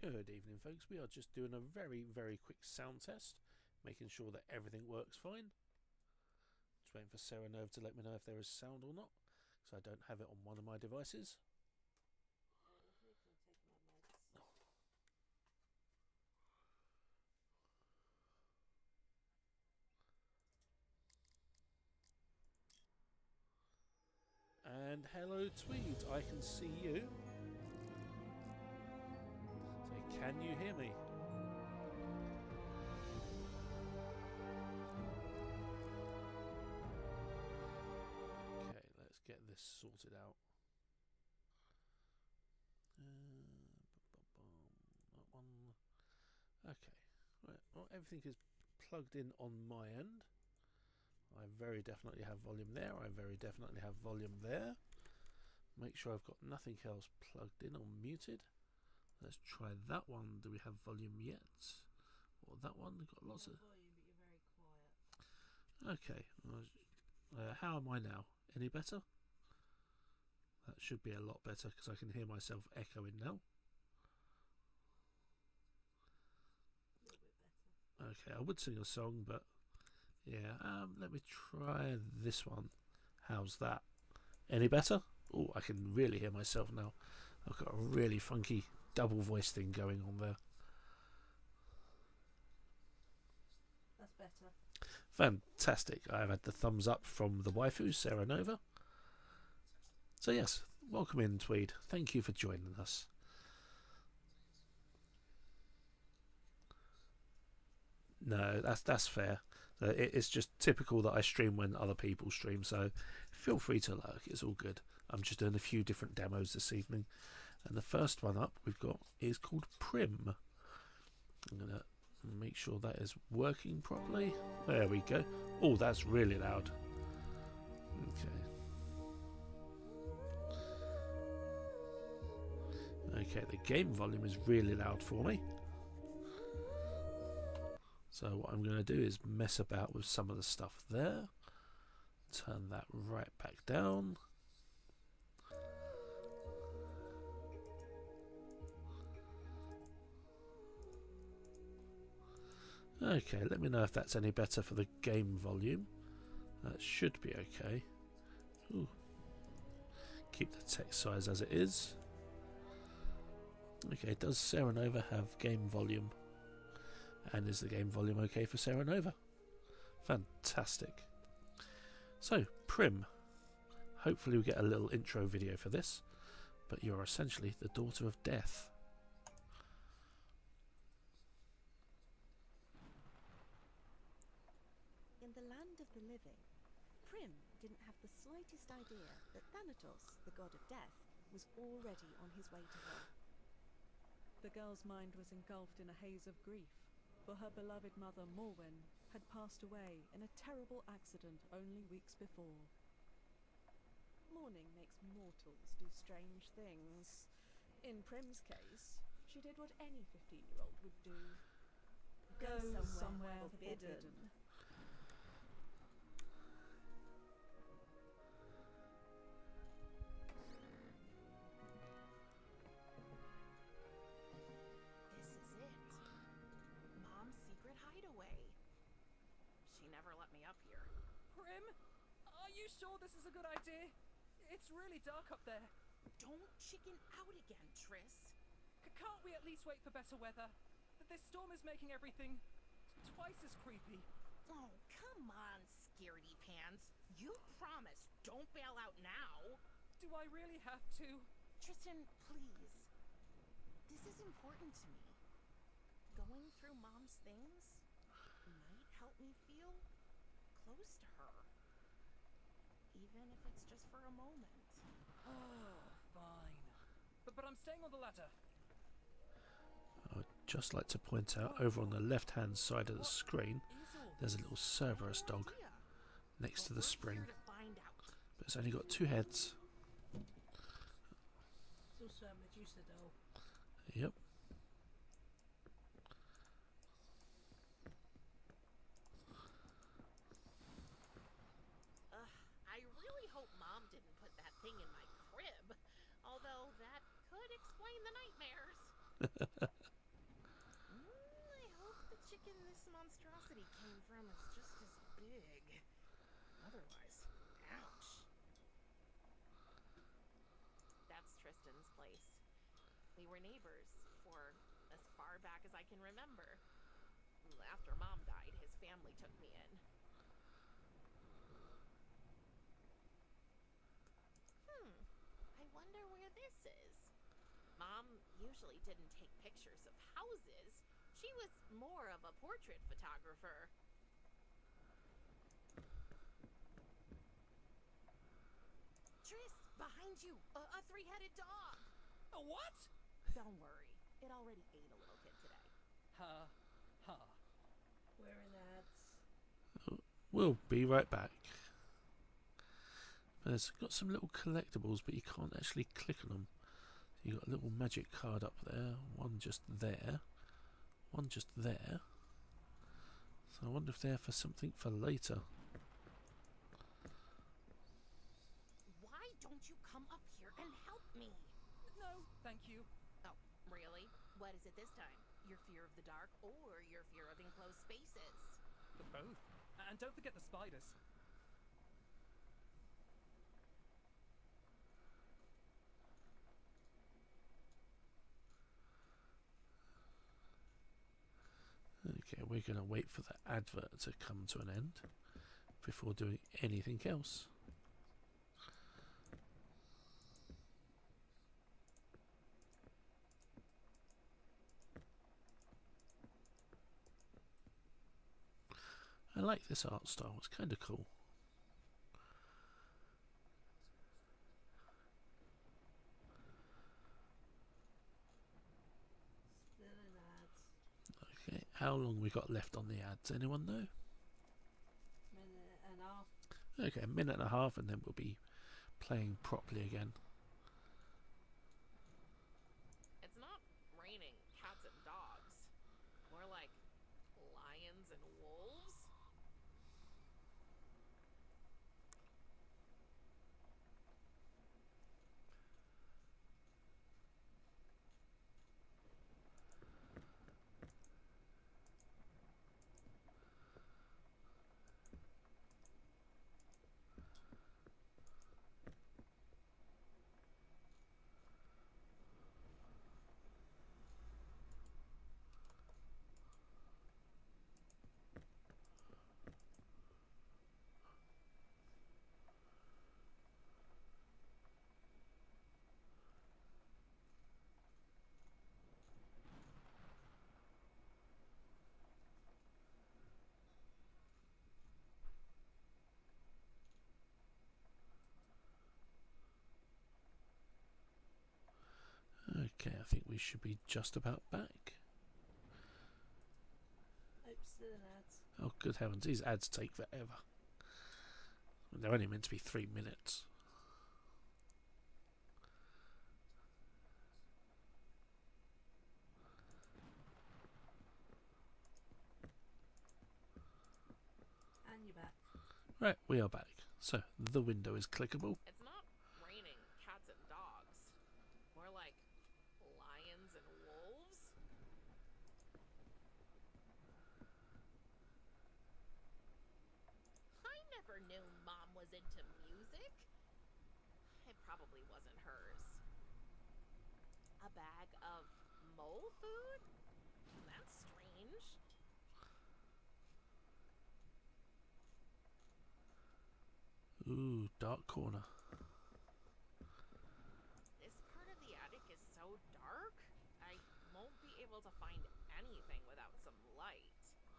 Good evening, folks. We are just doing a very quick sound test, making sure that everything works fine. Just waiting for Sarah Nova to let me know if there is sound or not, because I don't have it on one of my devices. And hello, Tweed. I can see you. So, can you hear me? Okay, let's get this sorted out. That one. Okay. Right. Well, everything is plugged in on my end. I very definitely have volume there. I very definitely have volume there. Make sure I've got nothing else plugged in or muted. Let's try that one. Do we have volume yet? Or that one? We've got lots of volume, but you're very quiet. Okay. How am I now? Any better? That should be a lot better because I can hear myself echoing now. A little bit better. Okay, I would sing a song, but yeah. Let me try this one. How's that? Any better? Oh, I can really hear myself now. I've got a really funky double voice thing going on there. That's better. Fantastic. I've had the thumbs up from the waifu, Sarah Nova. So yes, welcome in, Tweed. Thank you for joining us. No, that's fair. It's just typical that I stream when other people stream, so feel free to lurk. It's all good. I'm just doing a few different demos this evening. And the first one up we've got is called PRIM. I'm going to make sure that is working properly. There we go. Oh, that's really loud. Okay, the game volume is really loud for me. So what I'm going to do is mess about with some of the stuff there. Turn that right back down. Okay, let me know if that's any better for the game volume. That should be okay. Ooh. Keep the text size as it is. Okay, does Sarah Nova have game volume? And is the game volume okay for Sarah Nova? Fantastic. So, PRIM. Hopefully we get a little intro video for this. But you're essentially the daughter of death. In the land of the living, PRIM didn't have the slightest idea that Thanatos, the god of death, was already on his way to her. The girl's mind was engulfed in a haze of grief, for her beloved mother, Morwen, had passed away in a terrible accident only weeks before. Mourning makes mortals do strange things. In Prim's case, she did what any 15-year-old would do. Go somewhere forbidden. This is it. Mom's secret hideaway. She never let me up here. Prim, are you sure this is a good idea? It's really dark up there. Don't chicken out again, Triss. Can't we at least wait for better weather? This storm is making everything twice as creepy. Oh, come on, scaredy pants. You promised don't bail out now. Do I really have to? Tristan, please. This is important to me. Going through Mom's things might help me feel close to her. Even if it's just for a moment. Oh, fine. But I'm staying on the ladder. I'd just like to point out over on the left hand side of the screen there's a little Cerberus dog next to the spring, but it's only got 2 heads. It's also a Medusa doll. Yep. I really hope Mom didn't put that thing in my crib, although that could explain the nightmares. monstrosity came from is just as big. Otherwise, ouch. That's Tristan's place. We were neighbors for as far back as I can remember. After Mom died, his family took me in. I wonder where this is. Mom usually didn't take pictures of houses. She was more of a portrait photographer. Tris, behind you! A three-headed dog! A what? Don't worry. It already ate a little kid today. Ha, ha. We're in ads. We'll be right back. It's got some little collectibles, but you can't actually click on them. You got a little magic card up there, one just there, one just there. So I wonder if they're for something for later. Why don't you come up here and help me? No, thank you. Oh, really? What is it this time? Your fear of the dark or your fear of enclosed spaces? Both. And don't forget the spiders. Okay, we're going to wait for the advert to come to an end before doing anything else. I like this art style, it's kind of cool. Still in ads. Okay, how long we got left on the ads? Anyone know? Minute and a half. Okay, a minute and a half and then we'll be playing properly again. It's not raining cats and dogs. More like lions and wolves. Okay, I think we should be just about back. Oops, still in ads. Oh, good heavens, these ads take forever. They're only meant to be 3 minutes. And you're back. Right, we are back. So, the window is clickable. It's not raining cats and dogs. More like lions and wolves. I never knew Mom was into music. It probably wasn't hers. A bag of mole food? That's strange. Ooh, dark corner. This part of the attic is so dark, I won't be able to find anything without some light.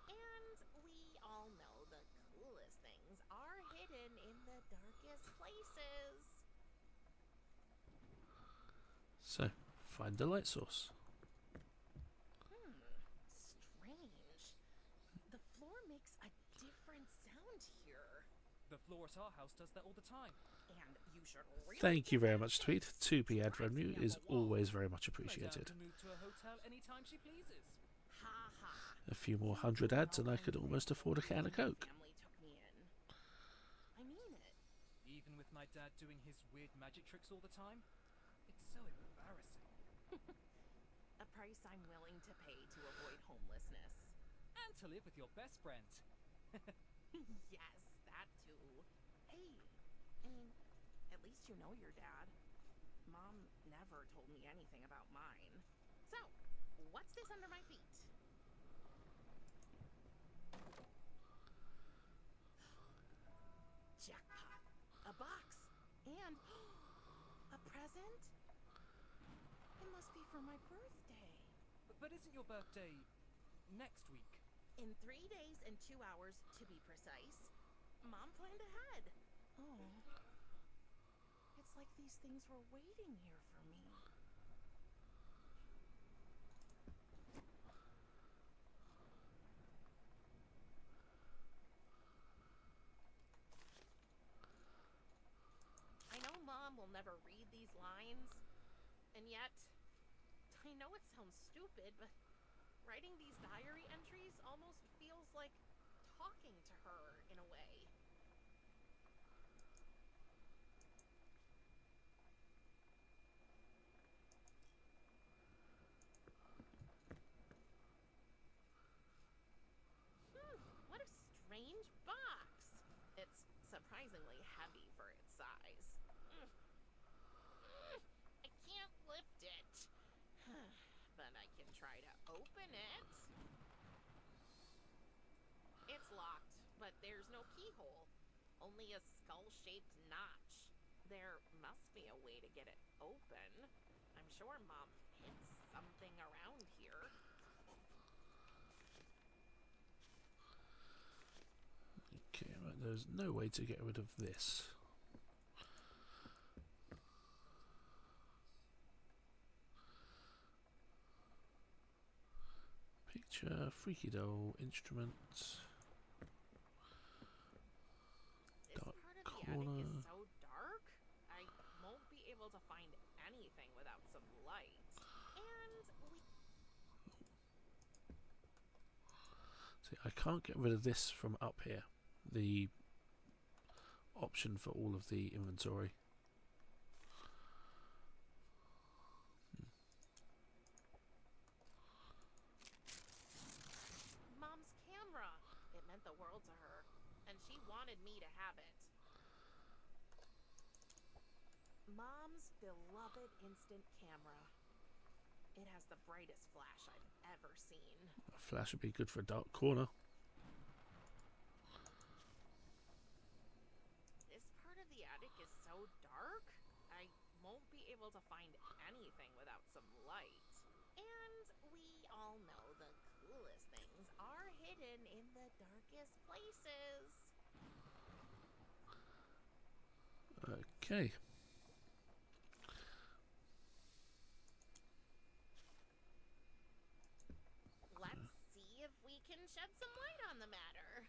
And we all know the coolest things are hidden in the darkest places. So, find the light source. Strange. The floor makes a different sound here. The floor at our house does that all the time. And you should really Thank you give very that much, a Tweet. chance. 2p ad Drives me revenue up is a wall. always very much Madame appreciated. can move to a hotel anytime she pleases. Ha ha. A few more 100 ads and I could almost afford a can of Coke. Family took me in. I mean it. Even with my dad doing his weird magic tricks all the time. It's so embarrassing. A price I'm willing to pay to avoid homelessness. and to live with your best friend. Yes, that too. Hey, I mean, at least you know your dad. Mom never told me anything about mine. So, what's this under my feet? Jackpot. A box. And a present? It must be for my birthday. But isn't your birthday next week? In 3 days and 2 hours, to be precise. Mom planned ahead. Oh. It's like these things were waiting here for me. I know Mom will never read these lines, and yet, I know it sounds stupid, but writing these diary entries almost feels like talking to her in a way. What a strange box. It's surprisingly heavy for its size. I can't lift it. But I can try to open it. It's locked, but there's no keyhole. Only a skull-shaped notch. There must be a way to get it open. I'm sure Mom hits something around here. Okay, right, there's no way to get rid of this. Picture, freaky doll, instrument. This Dark part of the corner. attic is so dark, I won't be able to find anything without some light. And See, I can't get rid of this from up here. The option for all of the inventory. Mom's camera. It meant the world to her, and she wanted me to have it. Mom's beloved instant camera. It has the brightest flash I've ever seen. A flash would be good for a dark corner. This part of the attic is so dark, I won't be able to find anything without some light. And we all know the coolest things are hidden in the darkest places. Okay. Let's see if we can shed some light on the matter.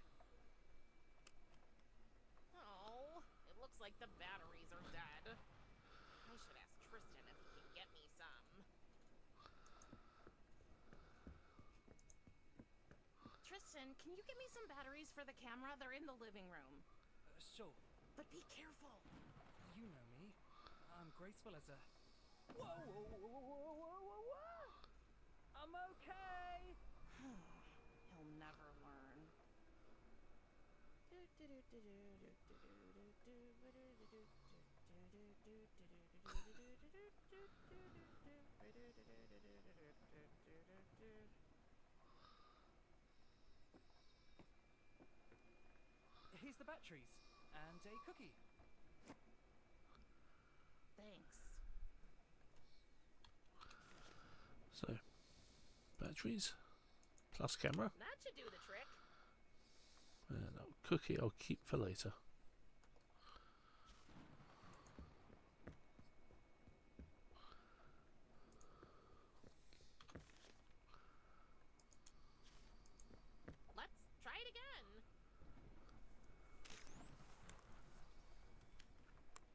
Oh, it looks like the batteries are dead. I should ask Tristan if he can get me some. Tristan, can you get me some batteries for the camera? They're in the living room. Sure. But be careful. You know me. I'm graceful as a... Whoa, whoa, whoa, whoa, whoa, whoa, whoa! I'm okay! He'll never learn. Here's the batteries. And a cookie. Thanks. So, batteries plus camera. That should do the trick. And a cookie I'll keep for later. Let's try it again.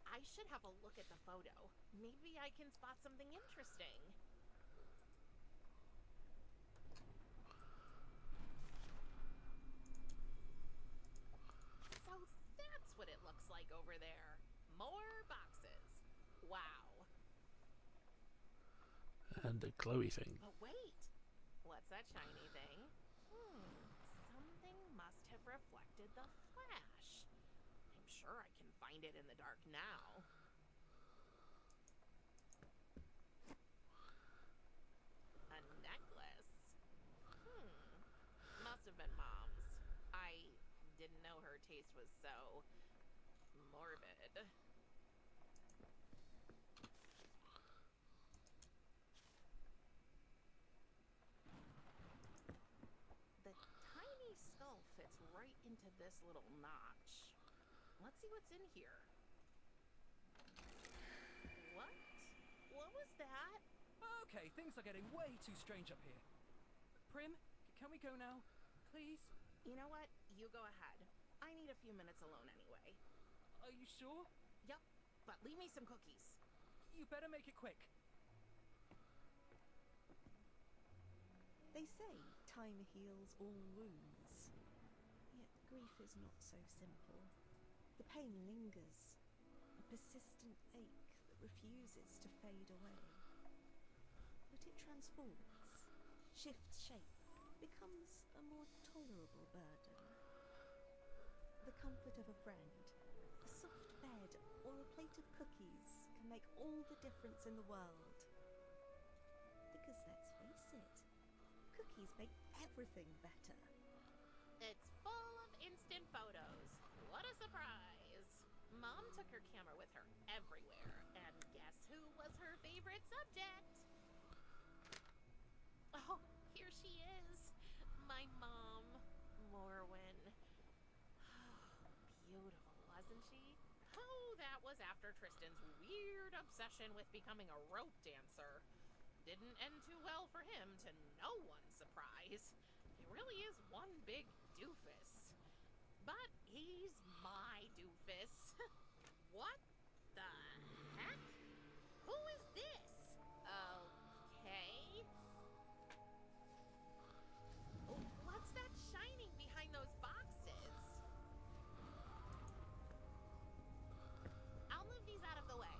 I should have a look at the photo. Maybe I can spot something interesting. So that's what it looks like over there. More boxes. Wow. And a glowy thing. But wait. What's that shiny thing? must have reflected the flash. I'm sure I can find it in the dark now. A necklace? Must have been Mom's. I didn't know her taste was so morbid. The tiny skull fits right into this little notch. Let's see what's in here. What? What was that? Okay, things are getting way too strange up here. Prim, can we go now? Please? You know what? You go ahead. I need a few minutes alone anyway. Are you sure? Yep, but leave me some cookies. You better make it quick. They say time heals all wounds. Yet grief is not so simple. The pain lingers, a persistent ache that refuses to fade away. But it transforms, shifts shape, becomes a more tolerable burden. The comfort of a friend, a soft bed, or a plate of cookies can make all the difference in the world. Because let's face it, cookies make everything better. It's full of instant photos. What a surprise. Mom took her camera with her everywhere, and guess who was her favorite subject? Oh, here she is. My mom, Morwen. Beautiful, wasn't she? Oh, that was after Tristan's weird obsession with becoming a rope dancer. Didn't end too well for him, to no one's surprise. He really is one big doofus. But he's my doofus. What the heck? Who is this? Okay. Oh, what's that shining behind those boxes? I'll move these out of the way.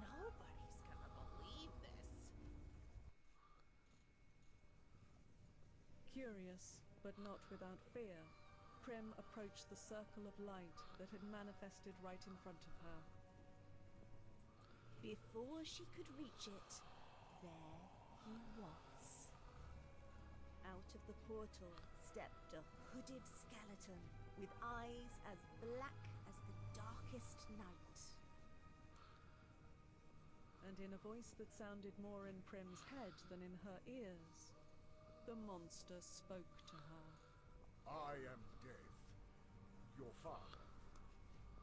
Nobody's gonna believe this. Curious, but not without fear, Prim approached the circle of light that had manifested right in front of her. Before she could reach it, there he was. Out of the portal stepped a hooded skeleton with eyes as black as the darkest night. And in a voice that sounded more in Prim's head than in her ears, the monster spoke to her. I am Death, your father,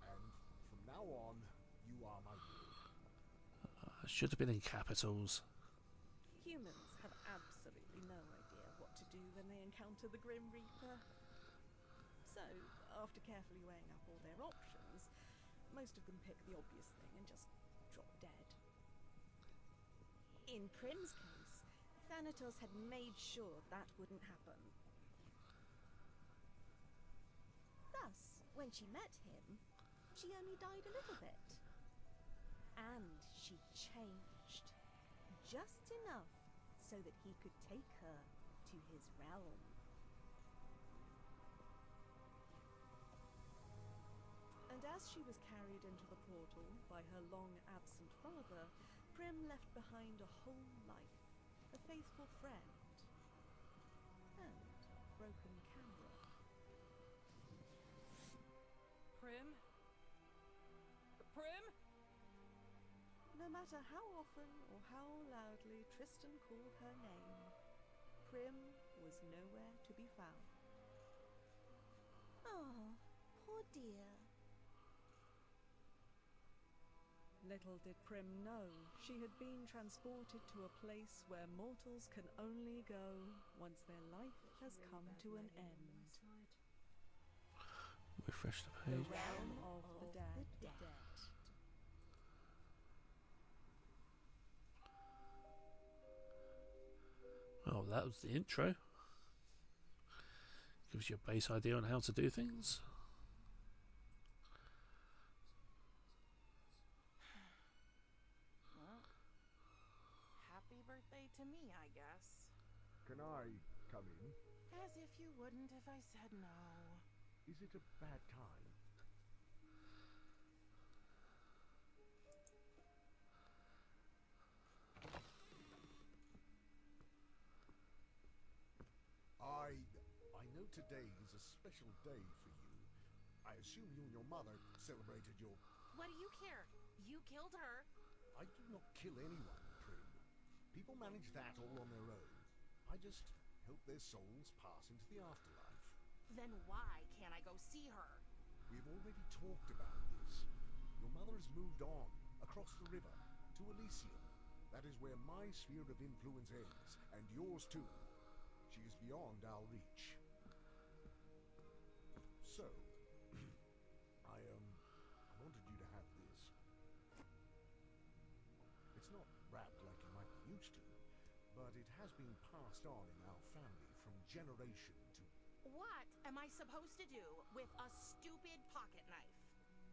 and from now on, you are my lord. Should have been in capitals. Humans have absolutely no idea what to do when they encounter the Grim Reaper. So, after carefully weighing up all their options, most of them pick the obvious thing and just drop dead. In Prim's case, Thanatos had made sure that wouldn't happen. Thus, when she met him, she only died a little bit. And she changed. Just enough so that he could take her to his realm. And as she was carried into the portal by her long-absent father, Prim left behind a whole life, a faithful friend, and a broken camera. Prim? Prim? No matter how often or how loudly Tristan called her name, Prim was nowhere to be found. Oh, poor dear. Little did Prim know she had been transported to a place where mortals can only go once their life has come to an end. Refresh the The page. realm of the dead. Oh, that was the intro. Gives you a base idea on how to do things. Well, happy birthday to me, I guess. Can I come in? As if you wouldn't if I said no. Is it a bad time? I know today is a special day for you. I assume you and your mother celebrated your... What do you care? You killed her. I do not kill anyone, Prim. People manage that all on their own. I just help their souls pass into the afterlife. Then why can't I go see her? We've already talked about this. Your mother has moved on, across the river, to Elysium. That is where my sphere of influence ends, and yours too. She is beyond our reach. So, I wanted you to have this. It's not wrapped like you might be used to, but it has been passed on in our family from generation to... What am I supposed to do with a stupid pocket knife?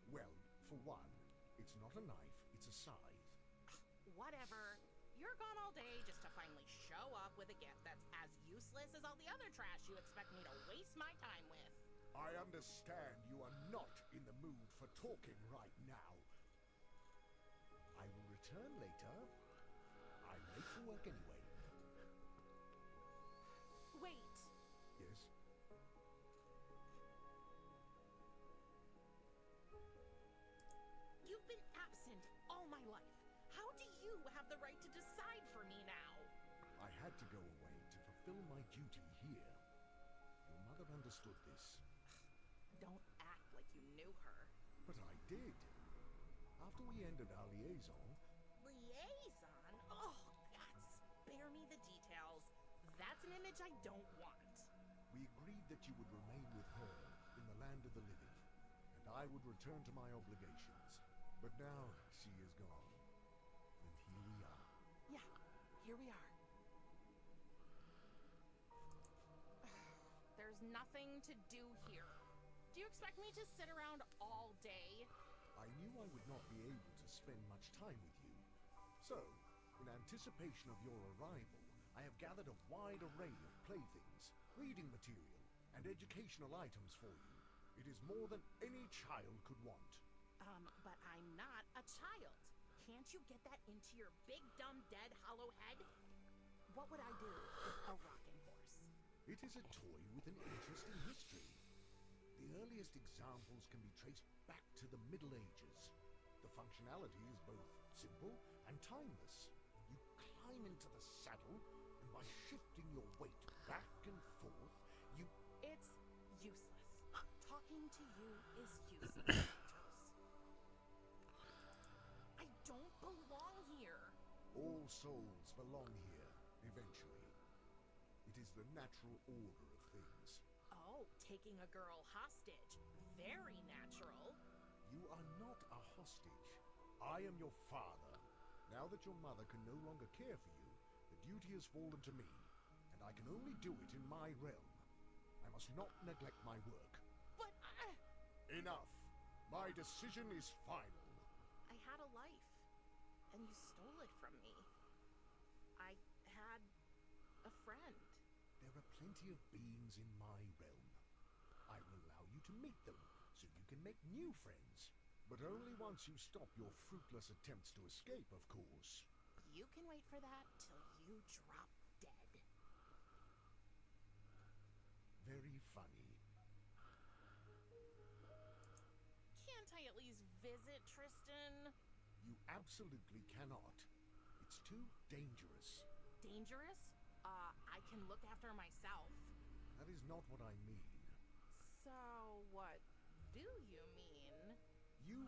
Well, for one, it's not a knife, it's a scythe. Whatever. You're gone all day just to finally show up with a gift that's as useless as all the other trash you expect me to waste my time with. I understand you are not in the mood for talking right now. I will return later. I'm late for work anyway. Wait. Yes? You've been absent all my life. How do you have the right to decide for me now? I had to go away to fulfill my duty here. Your mother understood this. Don't act like you knew her. But I did. After we ended our liaison, Liaison? Oh, God, spare me the details. That's an image I don't want. we agreed that you would remain with her in the land of the living, and I would return to my obligations. But now she is gone. And here we are. Yeah, here we are. There's nothing to do here. Do you expect me to sit around all day? I knew I would not be able to spend much time with you. So, in anticipation of your arrival, I have gathered a wide array of playthings, reading material, and educational items for you. It is more than any child could want. But I'm not a child. Can't you get that into your big, dumb, dead, hollow head? What would I do with a rocking horse? It is a toy with an interesting history. The earliest examples can be traced back to the Middle Ages. The functionality is both simple and timeless. You climb into the saddle, and by shifting your weight back and forth, you... It's useless. Talking to you is useless, I don't belong here. All souls belong here, eventually. It is the natural order of things. Oh, taking a girl hostage. Very natural. You are not a hostage. I am your father. Now that your mother can no longer care for you, the duty has fallen to me, and I can only do it in my realm. I must not neglect my work. But Enough! My decision is final. I had a life, and you stole it from me. I had a friend. There are plenty of beings in my realm. I will allow you to meet them, so you can make new friends. But only once you stop your fruitless attempts to escape, of course. You can wait for that till you drop dead. Very funny. Can't I at least visit Tristan? You absolutely cannot. It's too dangerous. Dangerous? I can look after myself. That is not what I mean. So, what do you mean? You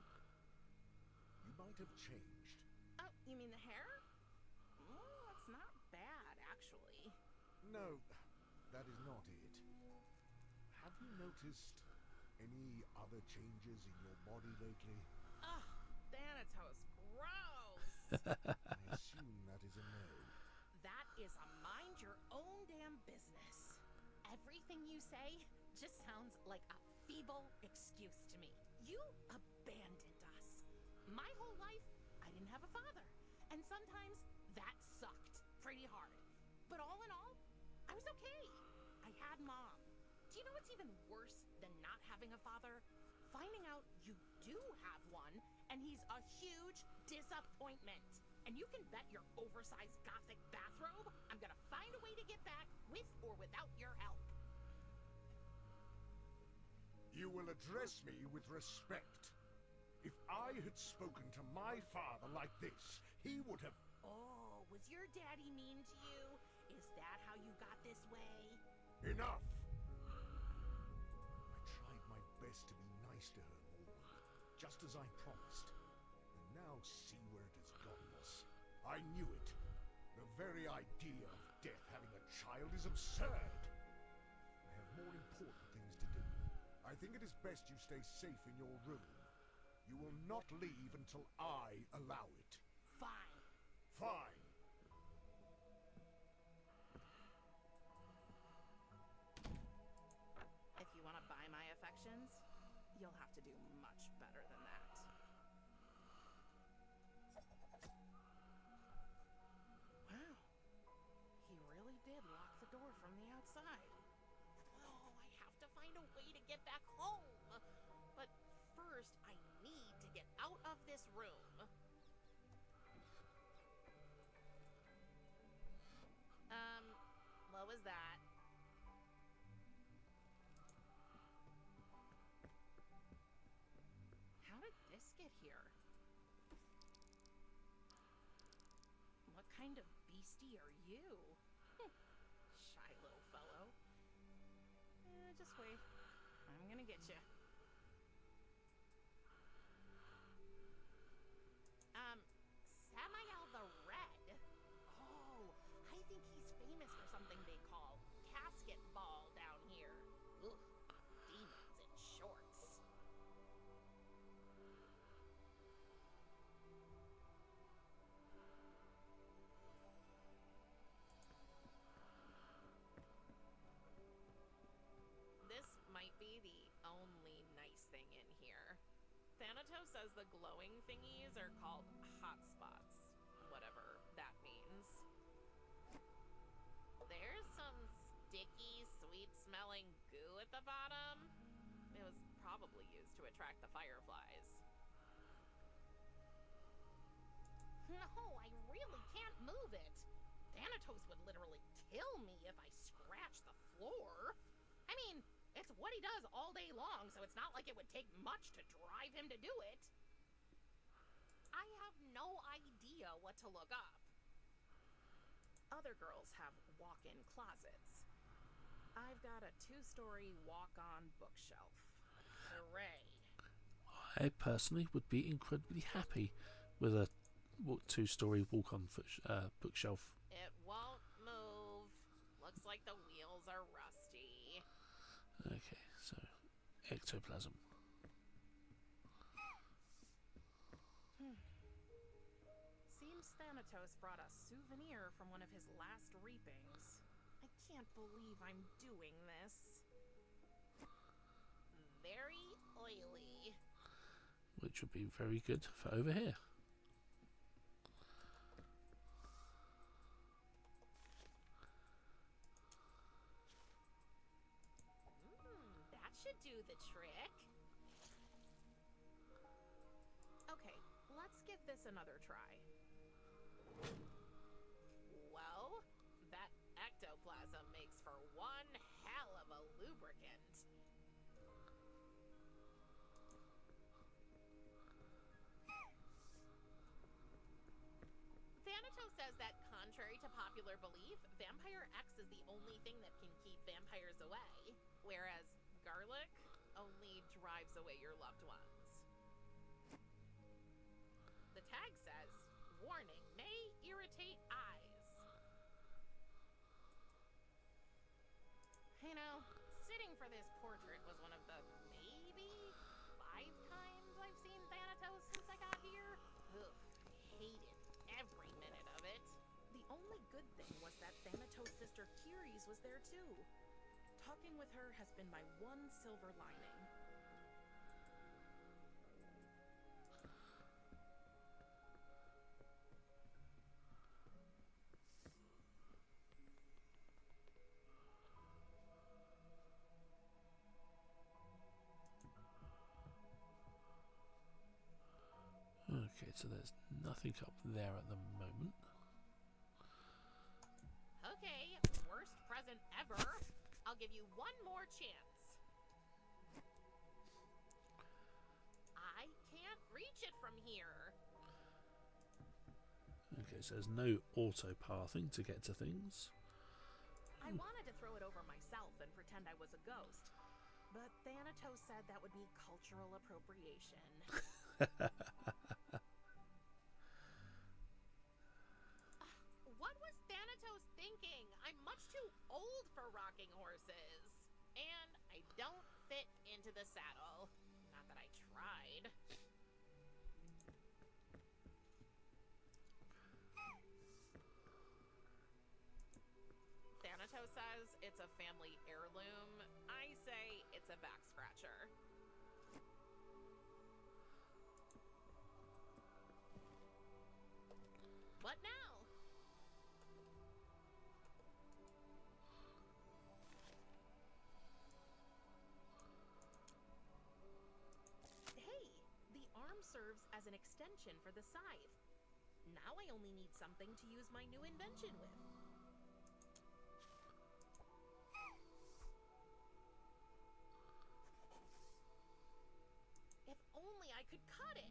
might have changed. Oh, you mean the hair? That's not bad, actually. No, that is not it. Have you noticed any other changes in your body lately? Ugh, Thanatos, gross! I assume that is a no. That is a mind your own damn business. Everything you say just sounds like a feeble excuse to me. You abandoned us. My whole life, I didn't have a father. And sometimes that sucked pretty hard. mom. Do you know what's even worse than not having a father? Finding out you do have one, and he's a huge disappointment. And you can bet your oversized gothic bathrobe I'm gonna find a way to get back with or without your help. You will address me with respect. If I had spoken to my father like this, he would have... Oh, was your daddy mean to you? Is that how you got this way? Enough! I tried my best to be nice to her, Morwood, just as I promised. And now see where it has gotten us. I knew it. The very idea of death having a child is absurd. I have more important things to do. I think it is best you stay safe in your room. You will not leave until I allow it. Fine. Fine. If you want to buy my affections, you'll have to do much better than that. Wow. He really did lock the door from the outside. Oh, I have to find a way to get back home. But first, I need to get out of this room. What was that? How did this get here? What kind of beastie are you? Shy little fellow. Just wait. I'm gonna get you. Samael the Red. Oh, I think he's famous for something they call casket ball down here. Ugh, demons in shorts. This might be the only nice thing in here. Thanatos says the glowing thingies are called hotspots, whatever that means. There's some sticky, sweet-smelling goo at the bottom. It was probably used to attract the fireflies. No, I really can't move it. Thanatos would literally kill me if I scratched the floor. I mean, it's what he does all day long, so it's not like it would take much to drive him to do it. I have no idea what to look up. Other girls have walk-in closets. I've got a 2-story walk-on bookshelf. Hooray. I personally would be incredibly happy with a 2-story walk-on bookshelf. It won't move. Looks like the wheels are rusty. Okay, so ectoplasm. Seems Thanatos brought a souvenir from one of his last reapings. I can't believe I'm doing this. Very oily. Which would be very good for over here. That should do the trick. Okay, let's give this another try. Well, that ectoplasm makes for one hell of a lubricant. Thanatos says that, contrary to popular belief, Vampire X is the only thing that can keep vampires away, whereas garlic only drives away your loved ones. The tag says, warning, may irritate eyes. You know, sitting for this portrait was one of the maybe 5 times I've seen Thanatos since I got here. Ugh, hated every minute of it. The only good thing was that Thanatos' sister Ceres was there too. Talking with her has been my one silver lining. Okay, so there's nothing up there at the moment. Okay, worst present ever. I'll give you one more chance. I can't reach it from here. Okay, so there's no auto pathing to get to things. I wanted to throw it over myself and pretend I was a ghost, but Thanatos said that would be cultural appropriation. What was Thanatos thinking? I'm much too old for rocking horses. And I don't fit into the saddle. Not that I tried. Thanatos says it's a family heirloom. I say it's a back scratcher. What now? Hey, the arm serves as an extension for the scythe. Now I only need something to use my new invention with. If only I could cut it!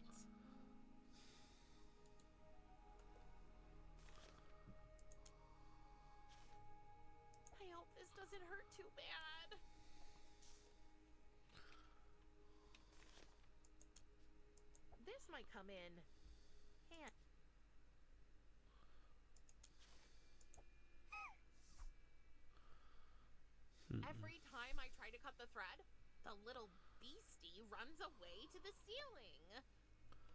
I hope this doesn't hurt too bad. This might come in handy. Every time I try to cut the thread, the little beastie runs away to the ceiling.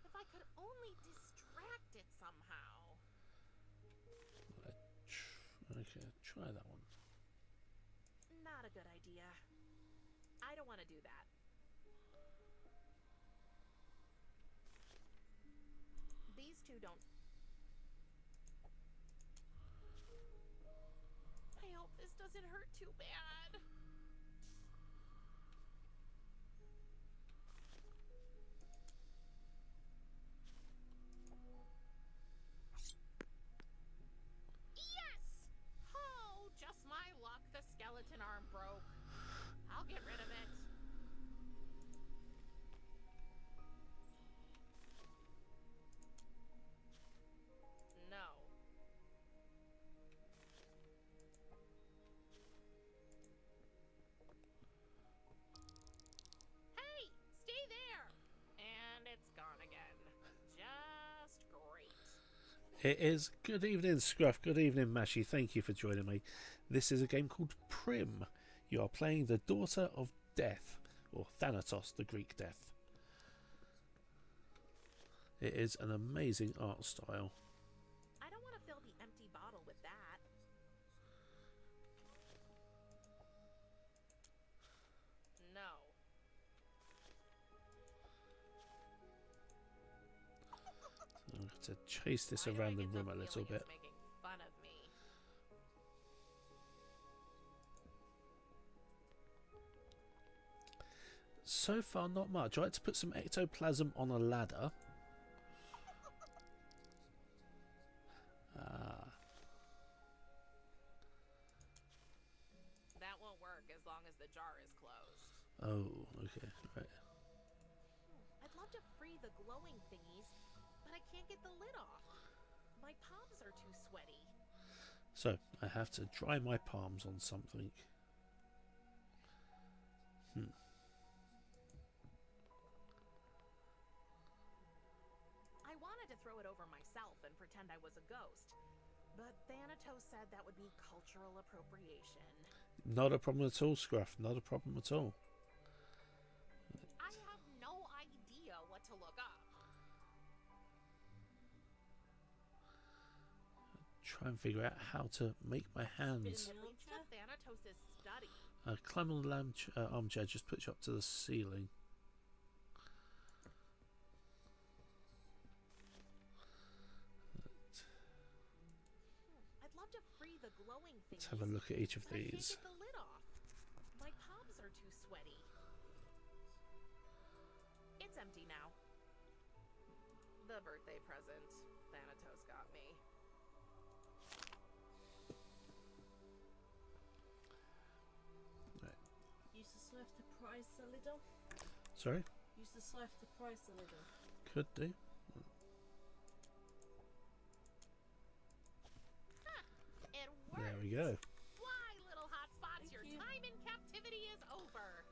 If I could only distract it somehow. Okay, try that one. Not a good idea. I don't want to do that. These two don't. I hope this doesn't hurt too bad. Yes! Oh, just my luck. The skeleton arm broke. I'll get rid of it. No. Hey, stay there! And it's gone again. Just great. It is. Good evening, Scruff. Good evening, Mashy. Thank you for joining me. This is a game called PRIM. You are playing the Daughter of Death, or Thanatos, the Greek Death. It is an amazing art style. I don't want to fill the empty bottle with that. No. I'm going to chase this Why do I around the get the room a little feeling bit. it's making fun of me? So far, not much. I like to put some ectoplasm on a ladder. That won't work as long as the jar is closed. Oh, okay, right. I'd love to free the glowing thingies, but I can't get the lid off. My palms are too sweaty. So, I have to dry my palms on something. I wanted to throw it over myself and pretend I was a ghost, but Thanatos said that would be cultural appropriation. Not a problem at all, Scruff. Not a problem at all. I have no idea what to look up. Try and figure out how to make my hands. It leads to Thanatos' study. Climb on the armchair, just put you up to the ceiling. I'd love to free the glowing thingies. Let's have a look at each of but I can't these. get the lid off. My palms are too sweaty. It's empty now. The birthday present Thanatos got me. Right. Use the scythe to prise the lid off. Sorry? Use the scythe to prise the lid off. Could do. It works. There we go. Fly, little hotspots. Thank Your you. time in captivity is over.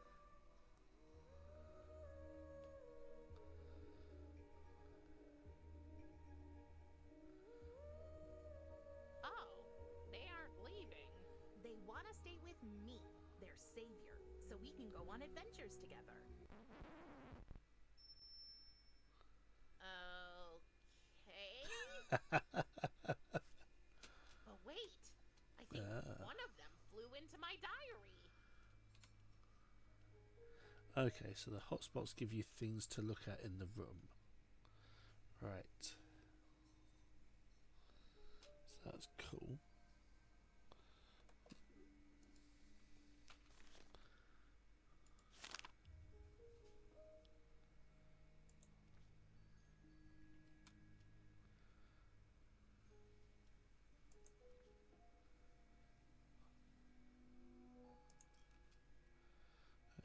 Oh, they aren't leaving. They want to stay with me, their savior, so we can go on adventures together. Okay. But wait, I think one of them flew into my diary. Okay, so the hotspots give you things to look at in the room. Right. So that's cool.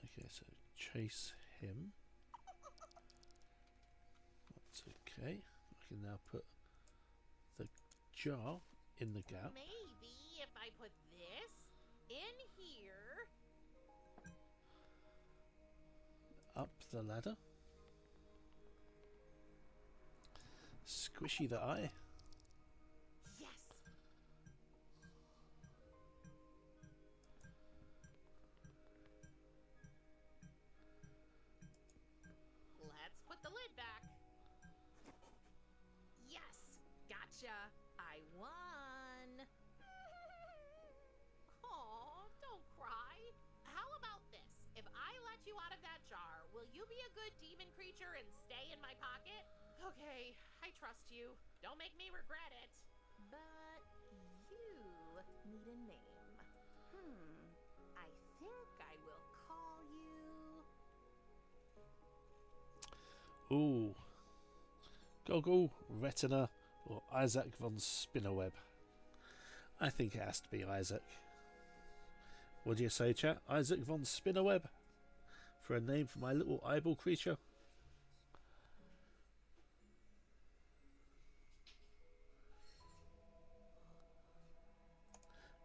Okay, so chase him. That's okay. I can now put the jar in the gap. Maybe if I put this in here. Up the ladder. Squishy the eye. Yes. Let's put the lid back. Yes. Gotcha. I won. Aw, don't cry. How about this? If I let you out of that jar, will you be a good demon creature and stay in my pocket? Okay, I trust you. Don't make me regret it. But you need a name. I think I will call you... Ooh. Goggle, Retina, or Isaac von Spinnerweb. I think it has to be Isaac. What do you say, chat? Isaac von Spinnerweb? For a name for my little eyeball creature?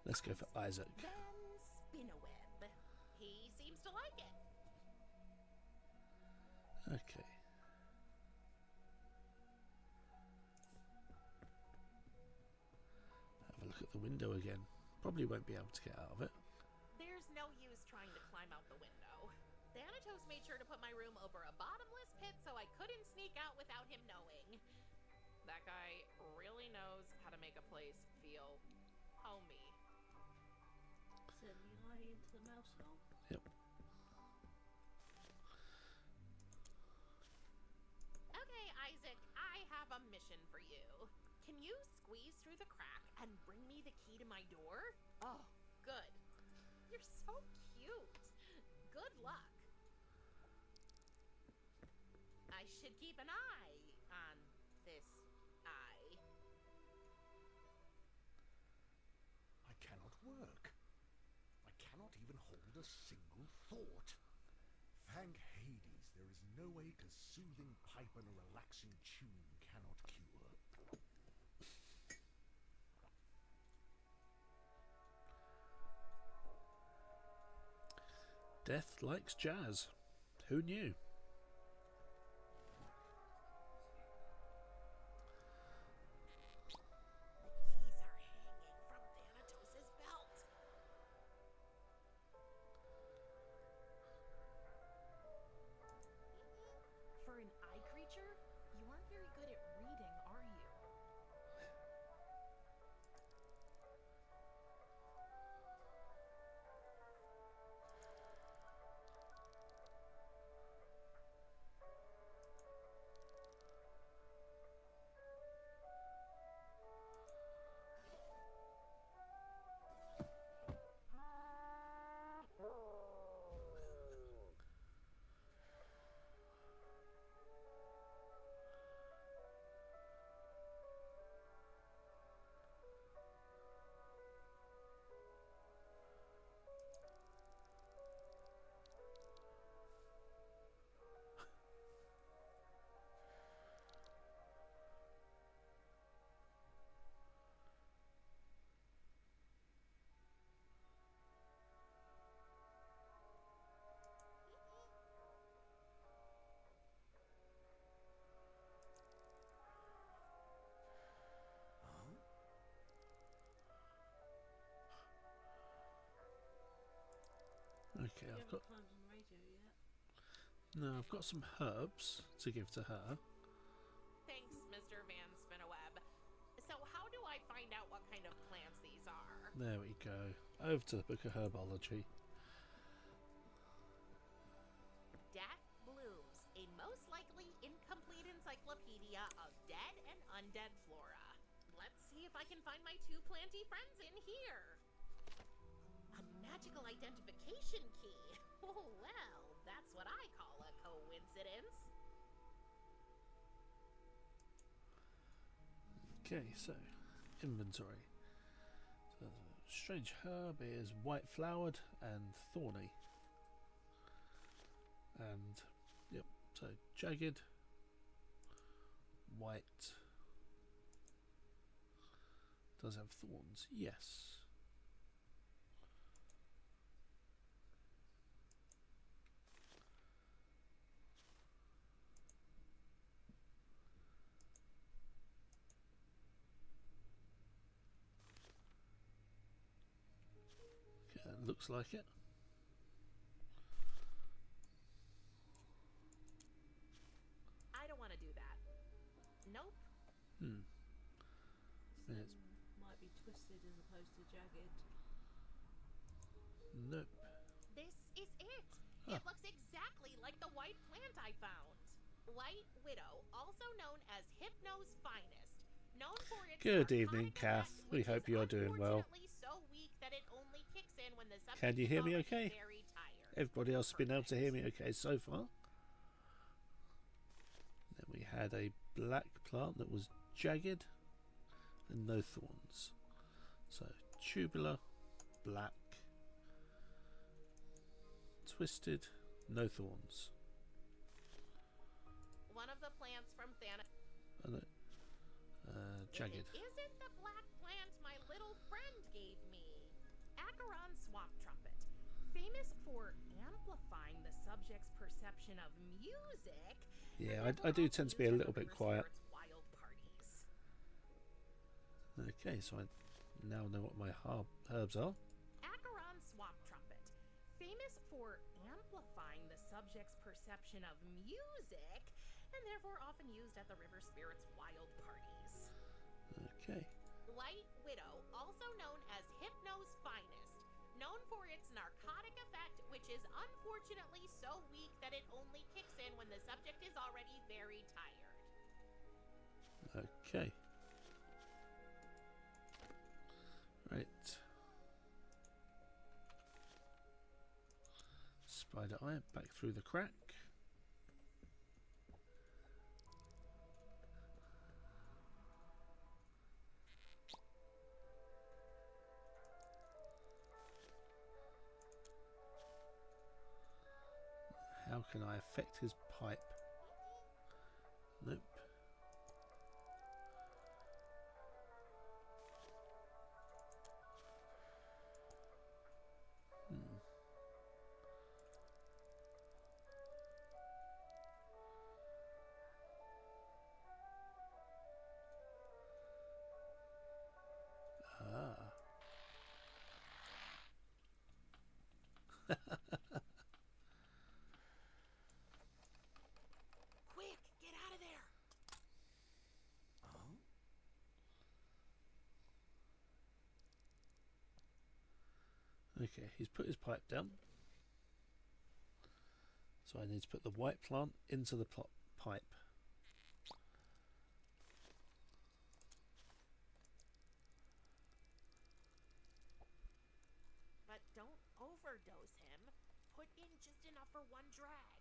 Let's go for Isaac. Then Spinnerweb. He seems to like it. Okay. Have a look at the window again. Probably won't be able to get out of it. There's no use trying to climb out the window. Thanatos made sure to put my room over a bottomless pit so I couldn't sneak out without him knowing. That guy really knows how to make a place feel homey. Send the eye into the mouse hole. Yep. Okay, Isaac, I have a mission for you. Can you squeeze through the crack and bring me the key to my door? Oh, good. You're so cute. Good luck. I should keep an eye on this eye. I cannot work. I cannot even hold a single thought. Thank Hades, there is no ache a soothing pipe and a relaxing tune cannot cure. Death likes jazz. Who knew? The keys are hanging from Thanatos' belt. For an eye creature, you aren't very good at reading, are you? Okay, You I've got haven't climbed on the radio yet. no. I've got some herbs to give to her. Thanks, Mr. Van Spinneweb. So how do I find out what kind of plants these are? There we go. Over to the book of herbology. Death Blooms, a most likely incomplete encyclopedia of dead and undead flora. Let's see if I can find my two planty friends in here. A magical identification key. Oh, well, that's what I call a coincidence. Okay, so inventory. So, strange herb is white flowered and thorny. And yep, so jagged, white. Does have thorns? Yes. Okay, looks like it. I don't want to do that. Nope. Minutes. Might be twisted as opposed to jagged. Nope. This is it. Huh. It looks exactly like the white plant I found. White Widow, also known as Hypno's finest. Known for its Good narcotic evening, Kath. effect, We which hope is you're doing well. unfortunately so weak that it only kicks in when the subject Can you is hear me already okay? very tired. Everybody else has been able to hear me Perfect. okay so far. Then we had a black plant that was jagged and no thorns. So tubular, black, twisted, no thorns. One of the plants from Thana. And jagged. It isn't the black plant my little friend gave me. Acheron swamp trumpet, famous for amplifying the subject's perception of music. Yeah, I do tend to be a little bit quiet. Wild parties. Okay, so I now know what my herbs are. Acheron swamp trumpet, famous for amplifying the subject's perception of music, and therefore often used at the river spirits' wild parties. Okay. White Widow, also known as Hypno's finest, known for its narcotic effect, which is unfortunately so weak that it only kicks in when the subject is already very tired. Okay. Right. Spider eye back through the crack. How can I affect his pipe? Nope. Ah. Quick, get out of there! Okay, he's put his pipe down. So I need to put the white plant into the pipe. But don't overdose him. Put in just enough for one drag.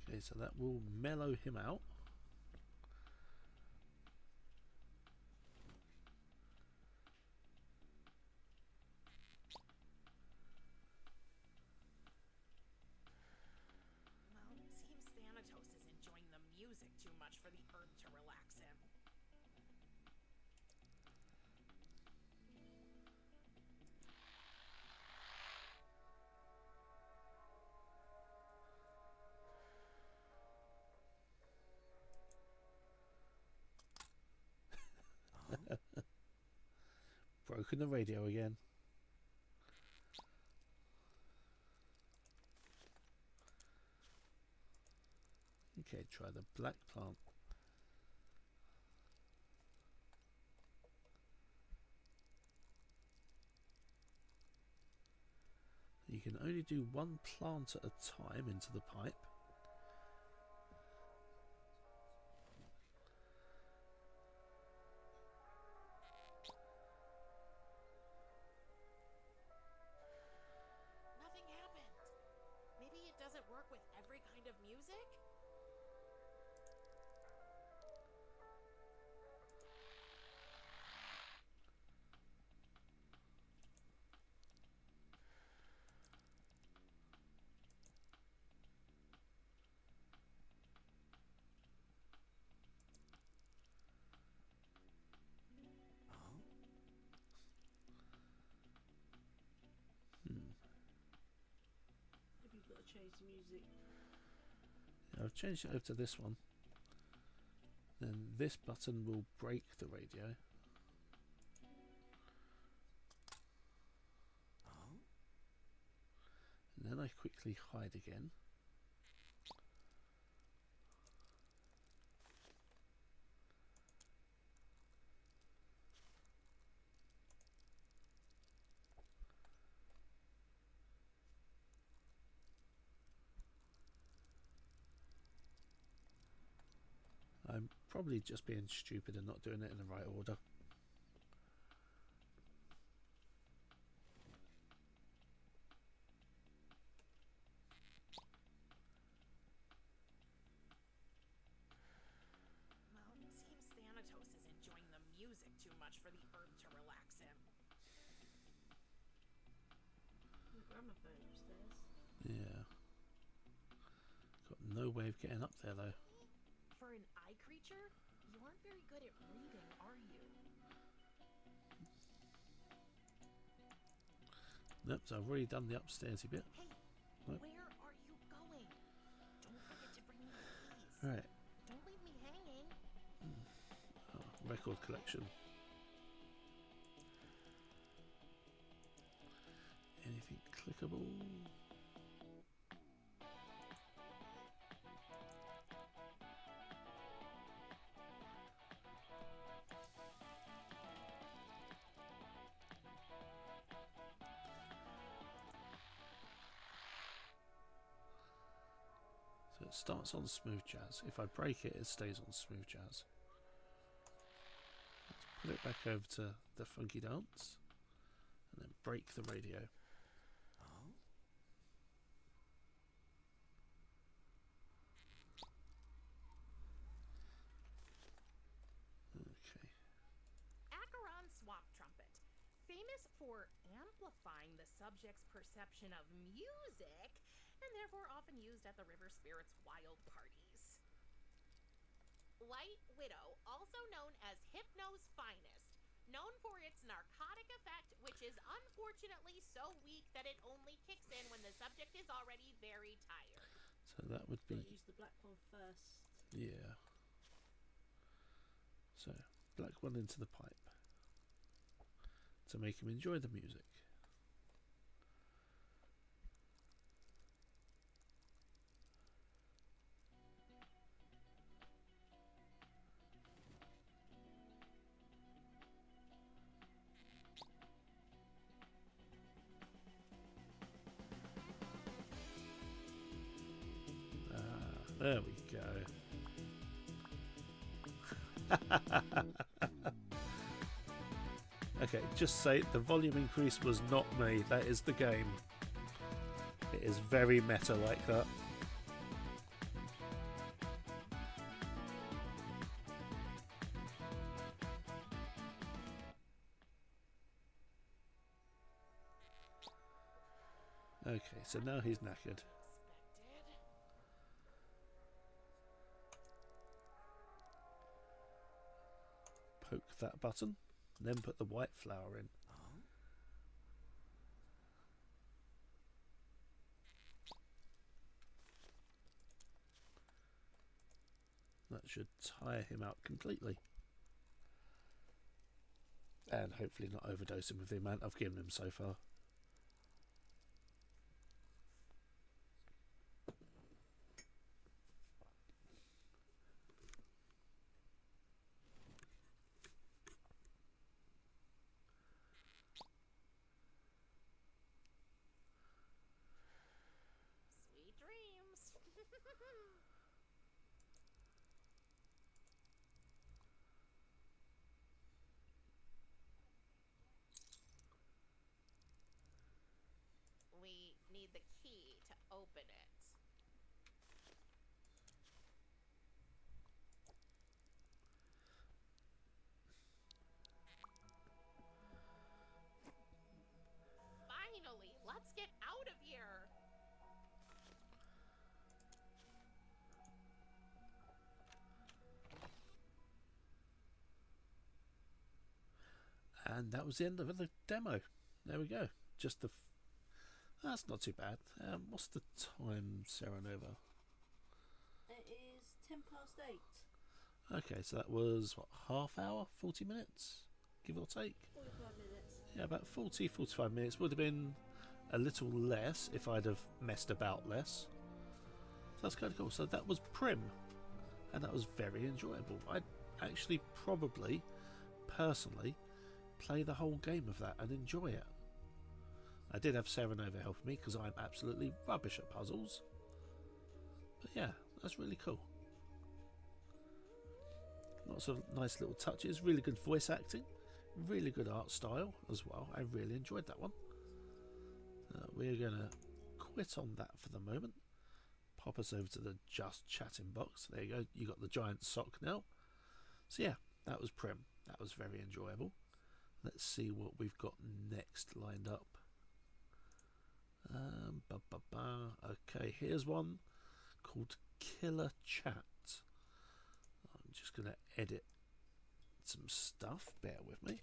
Okay, so that will mellow him out. Well, seems Thanatos is enjoying the music too much for the herb to relax him. broken the radio again. Okay, try the black plant. You can only do one plant at a time into the pipe. Nothing happened. Maybe it doesn't work with every kind of music? Maybe you've got to change the music. I've changed it over to this one. Then this button will break the radio. And then I quickly hide again. I'm probably just being stupid and not doing it in the right order. Well, it seems Thanatos is enjoying the music too much for the herb to relax him. The gramophone upstairs. Yeah. Got no way of getting up there though. For an eye creature, you aren't very good at reading, are you? Nope, so I've already done the upstairsy bit. Hey, Nope. where are you going? Don't forget to bring me the keys. Right. Don't leave me hanging. Oh, record collection. Anything clickable? So it starts on smooth jazz. If I break it, it stays on smooth jazz. Let's put it back over to the funky dance and then break the radio. Okay. Acheron Swamp Trumpet. Famous for amplifying the subject's perception of music, and therefore often used at the river spirits' wild parties. White Widow, also known as Hypno's finest, known for its narcotic effect, which is unfortunately so weak that it only kicks in when the subject is already very tired. So that would be, Got to use the black one first. yeah. So black one into the pipe to make him enjoy the music. There we go. Okay, just say the volume increase was not me. That is the game. It is very meta like that. Okay, so now he's knackered. Expected. Poke that button, then put the white flower in. That should tire him out completely. and hopefully not overdosing with the amount I've given him so far. Sweet dreams. We need the key to open it. Finally, let's get out of here. And that was the end of the demo. There we go. Just the... That's not too bad. What's the time, Sarah Nova? It is 8:10. Okay, so that was, what, half hour? 40 minutes? Give or take? 45 minutes. Yeah, about 40, 45 minutes. Would have been a little less if I'd have messed about less. So that's kind of cool. So that was PRIM. And that was very enjoyable. I'd actually probably, personally, play the whole game of that and enjoy it. I did have Sarah Nova helping me because I'm absolutely rubbish at puzzles. But yeah, that's really cool. Lots of nice little touches, really good voice acting, really good art style as well. I really enjoyed that one. We're going to quit on that for the moment. Pop us over to the Just Chatting box. There you go, you got the giant sock now. So yeah, that was PRIM. That was very enjoyable. Let's see what we've got next lined up. Okay, here's one called Killer Chat. I'm just going to edit some stuff. Bear with me.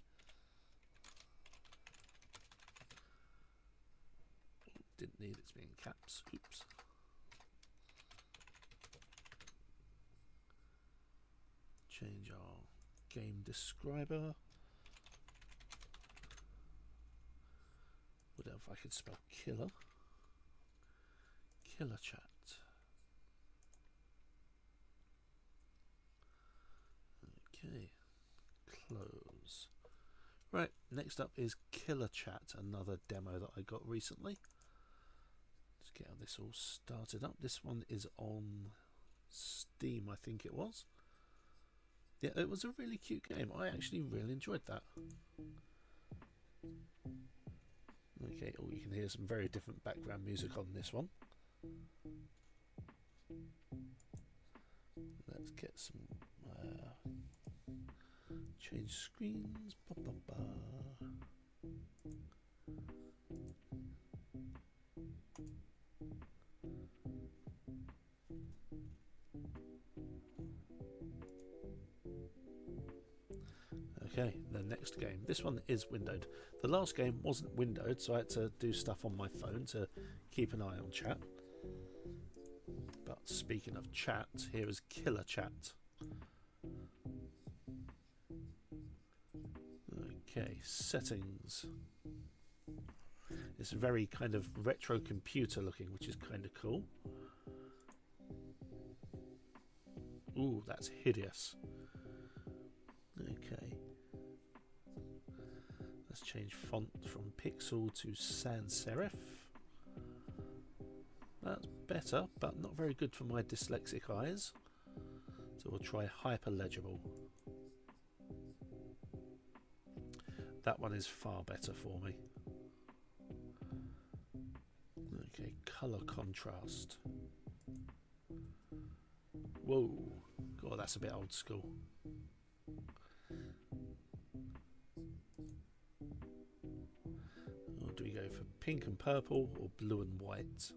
Didn't need it to be in caps. Oops. Change our game describer. What if I could spell killer? Killer Chat. Okay. Close. Right, next up is Killer Chat, another demo that I got recently. Let's get this all started up. This one is on Steam, I think it was. Yeah, it was a really cute game. I actually really enjoyed that. Okay, oh, you can hear some very different background music on this one. Let's get some change screens. Ba, ba, ba. Okay, the next game. This one is windowed. The last game wasn't windowed, so I had to do stuff on my phone to keep an eye on chat. But speaking of chat, here is Killer Chat. Okay, settings. It's very kind of retro computer looking, which is kind of cool. Ooh, that's hideous. Okay. Let's change font from pixel to sans serif. That's better, but not very good for my dyslexic eyes. So we'll try hyper legible. That one is far better for me. Okay, color contrast. Whoa, God, that's a bit old school. Or do we go for pink and purple or blue and white?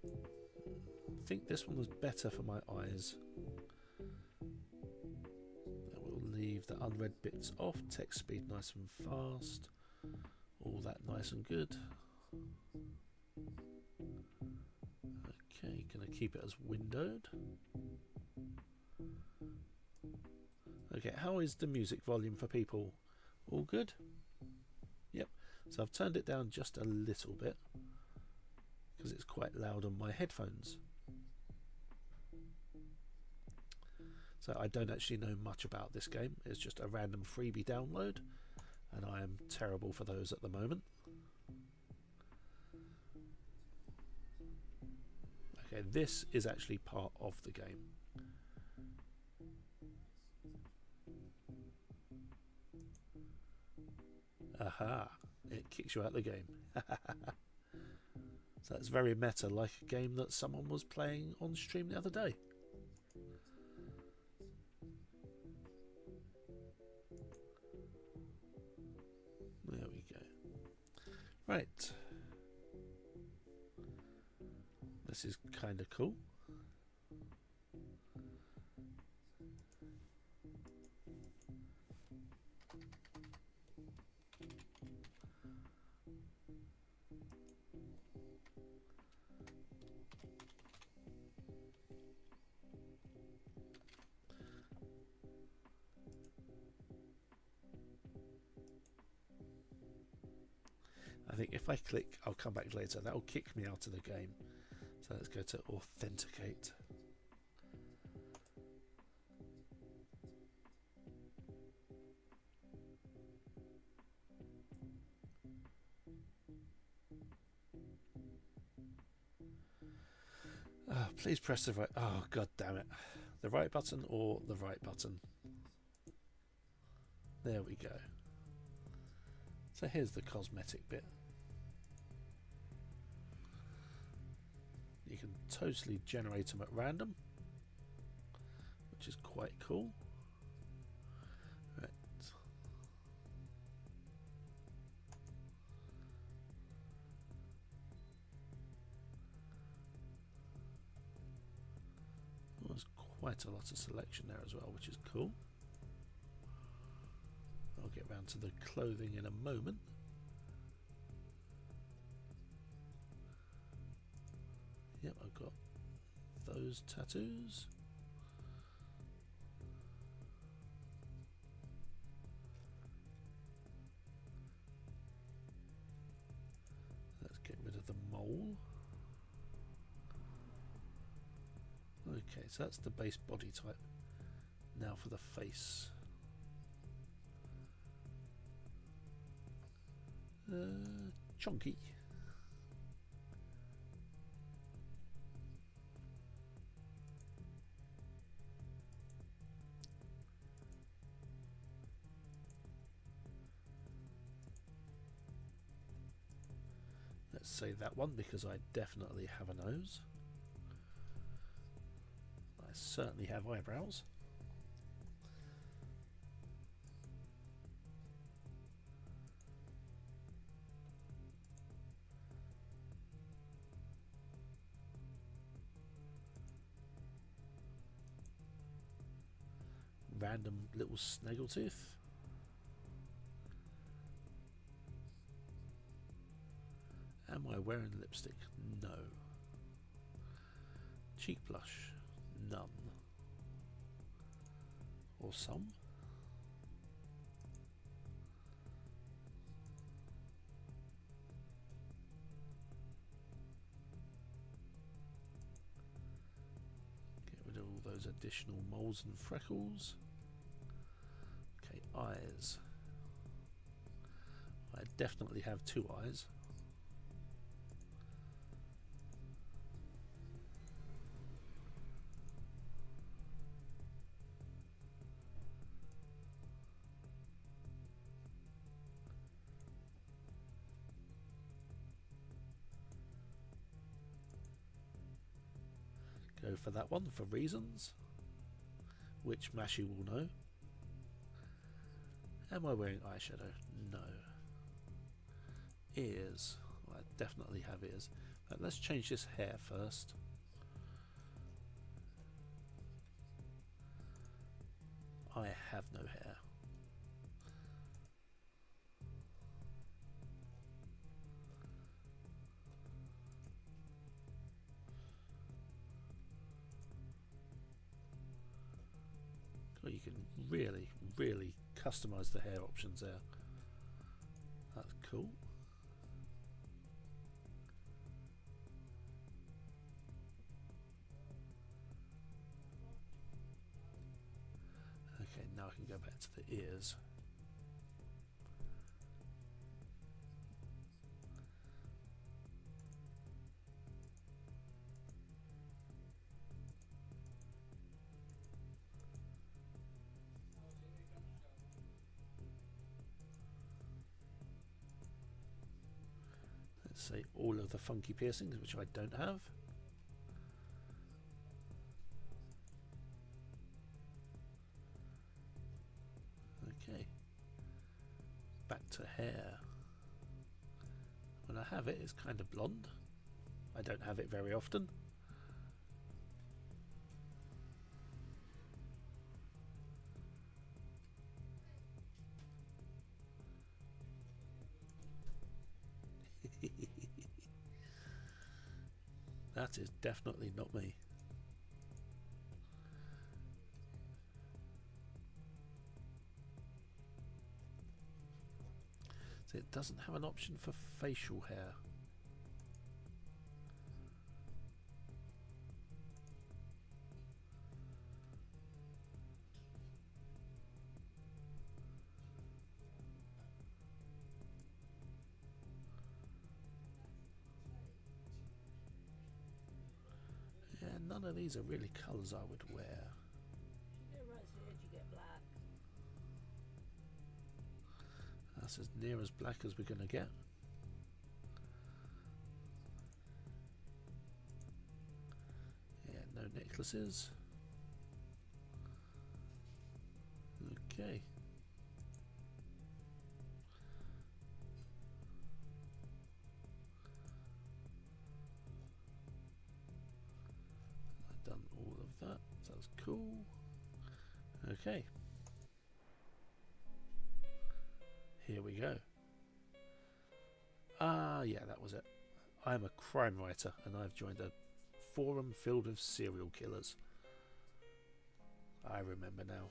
I think this one was better for my eyes. We'll leave the unread bits off. Text speed nice and fast. All that nice and good. Okay, gonna keep it as windowed. Okay, how is the music volume for people? All good? Yep. So I've turned it down just a little bit because it's quite loud on my headphones. So I don't actually know much about this game. It's just a random freebie download, and I am terrible for those at the moment. Okay, this is actually part of the game. Aha, it kicks you out of the game. So that's very meta, like a game that someone was playing on stream the other day. There we go. Right. This is kind of cool. I think if I click, I'll come back later, that'll kick me out of the game. So let's go to authenticate. Oh, please press the right. Oh, god damn it. The right button or the right button. There we go. So here's the cosmetic bit. You can totally generate them at random, which is quite cool. Right. Well, there's quite a lot of selection there as well, which is cool. I'll get round to the clothing in a moment. Yep, I've got those tattoos. Let's get rid of the mole. Okay, so that's the base body type. Now for the face. Chunky. Let's say that one because I definitely have a nose. I certainly have eyebrows. Random little snaggletooth. Am I wearing lipstick? No. Cheek blush? None. Or some? Get rid of all those additional moles and freckles. Okay, eyes. I definitely have two eyes. Go for that one for reasons, which Mashi will know. Am I wearing eyeshadow? No. Ears. Well, I definitely have ears. But let's change this hair first. I have no hair. you can really, really customize the hair options there. That's cool. Okay, now I can go back to the ears. Let's say all of the funky piercings, which I don't have. Okay, back to hair. When I have it, it's kind of blonde. I don't have it very often. That is definitely not me. So it doesn't have an option for facial hair. Yeah, none of these are really colours I would wear. You go right to the edge, you get black. That's as near as black as we're going to get. Yeah, no necklaces. Okay. I've done all of that. So that's cool. Okay. Here we go. Ah, yeah, that was it. I'm a crime writer and I've joined a forum filled with serial killers. I remember now.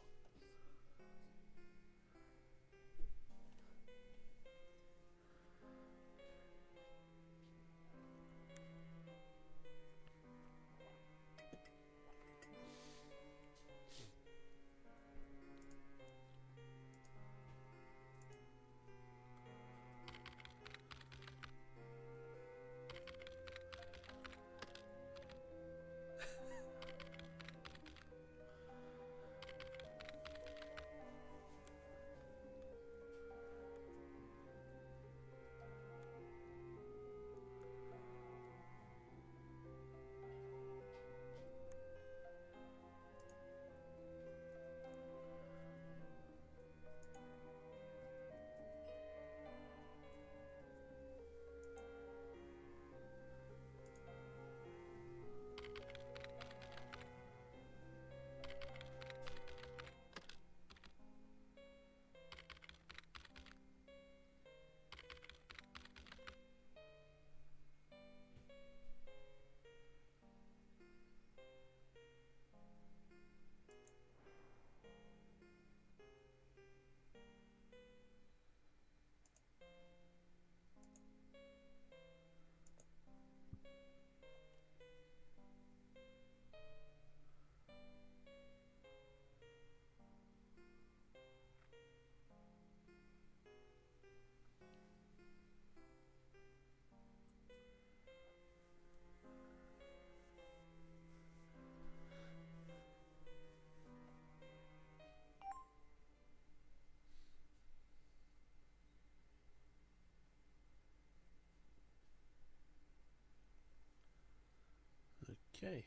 Okay.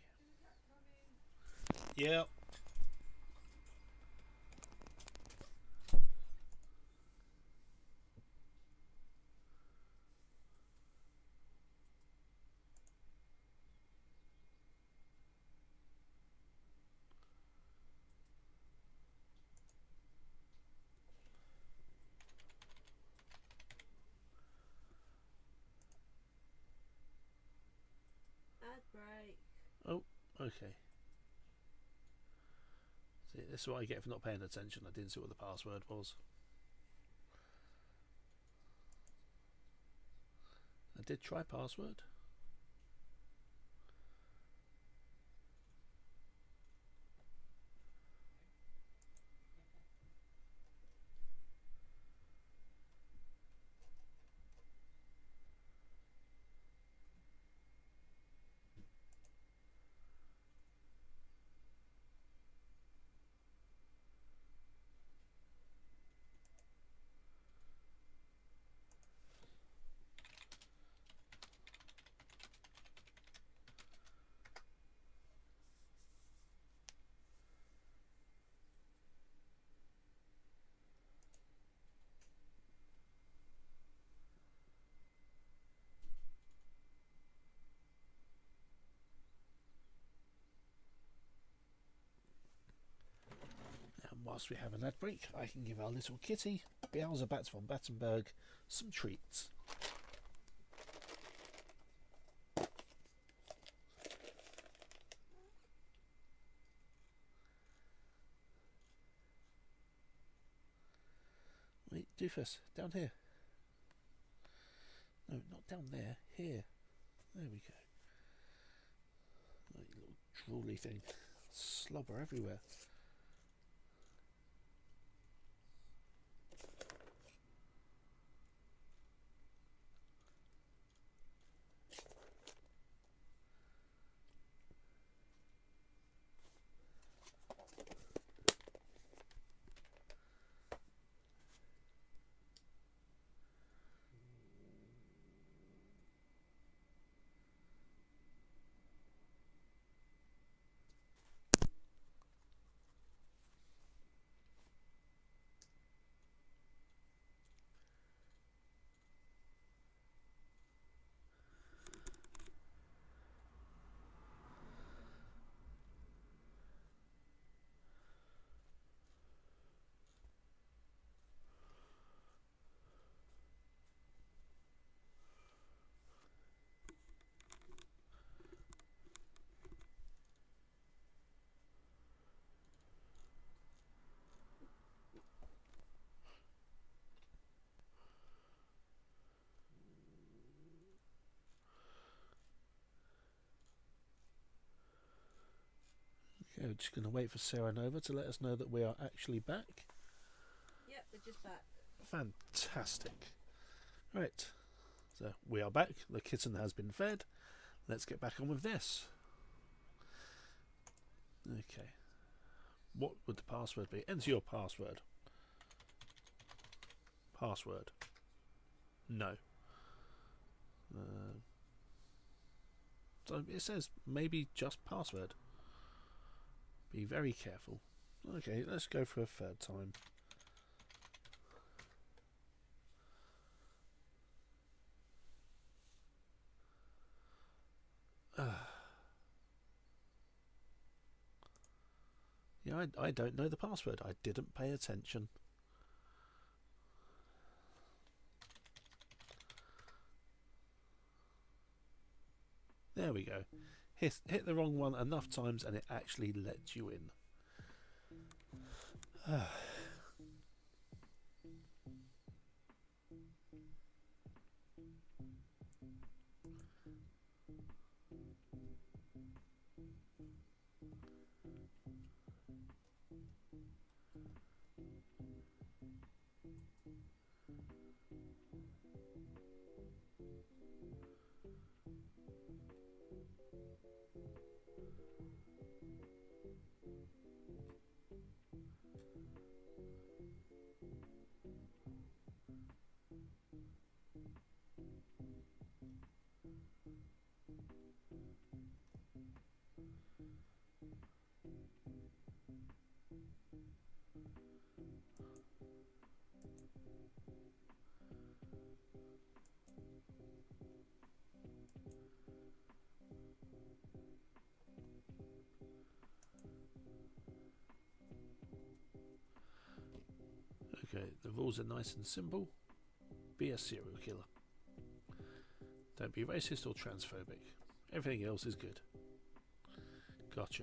Yeah. Ad break. Oh, okay. See, this is what I get for not paying attention. I didn't see what the password was. I did try password. And whilst we have an ad break, I can give our little kitty, Beelzebub von Battenberg, some treats. Wait, Doofus, down here. No, not down there, here. There we go. Oh, you little drooly thing. Slobber everywhere. Okay, we're just going to wait for Sarah Nova to let us know that we are actually back. Yep, we're just back. Fantastic. Right, so we are back. The kitten has been fed. Let's get back on with this. Okay. What would the password be? Enter your password. Password. No. So it says maybe just password. Be very careful. Okay, let's go for a third time. Yeah, I don't know the password. I didn't pay attention. There we go. Hit the wrong one enough times and it actually lets you in. Okay, the rules are nice and simple. Be a serial killer. Don't be racist or transphobic. Everything else is good. Gotcha.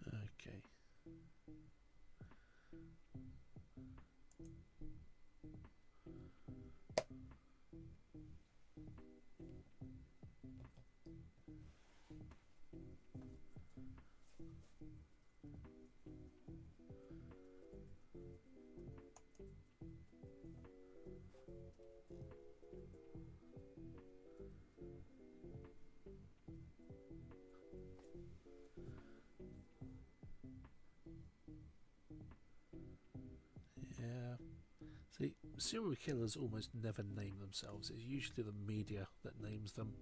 Okay. Yeah. See, serial killers almost never name themselves. It's usually the media that names them.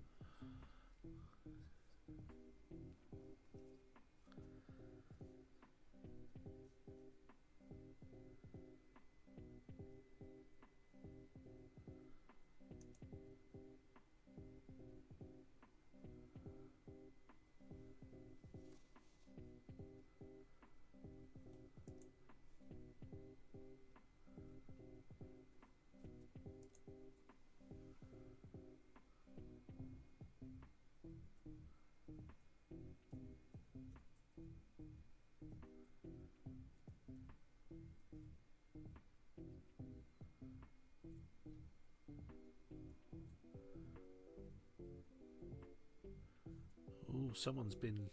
Oh, someone's been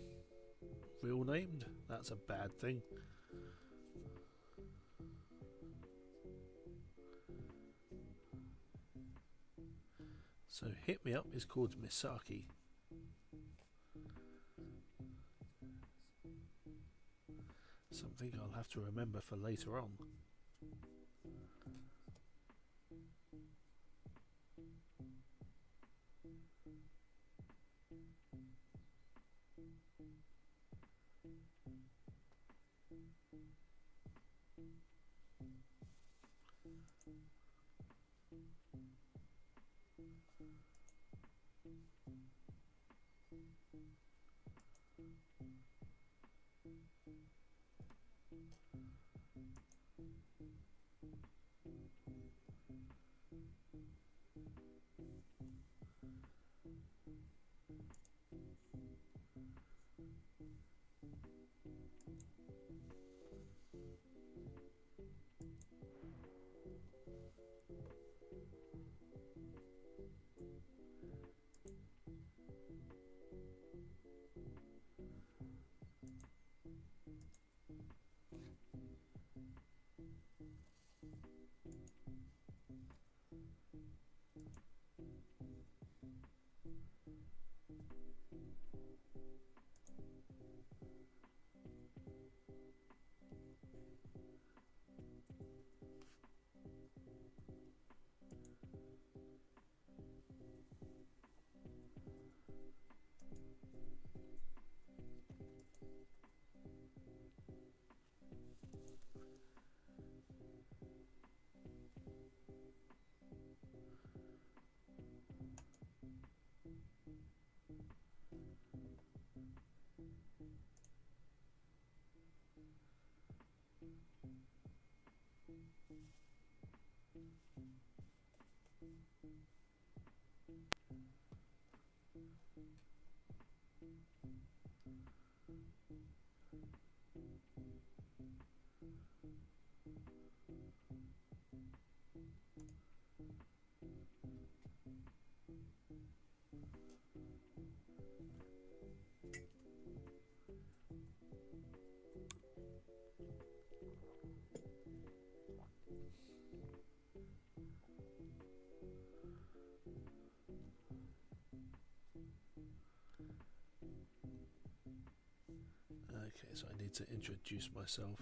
real named. That's a bad thing. So Hit Me Up is called Misaki. Something I'll have to remember for later on. Okay, so I need to introduce myself.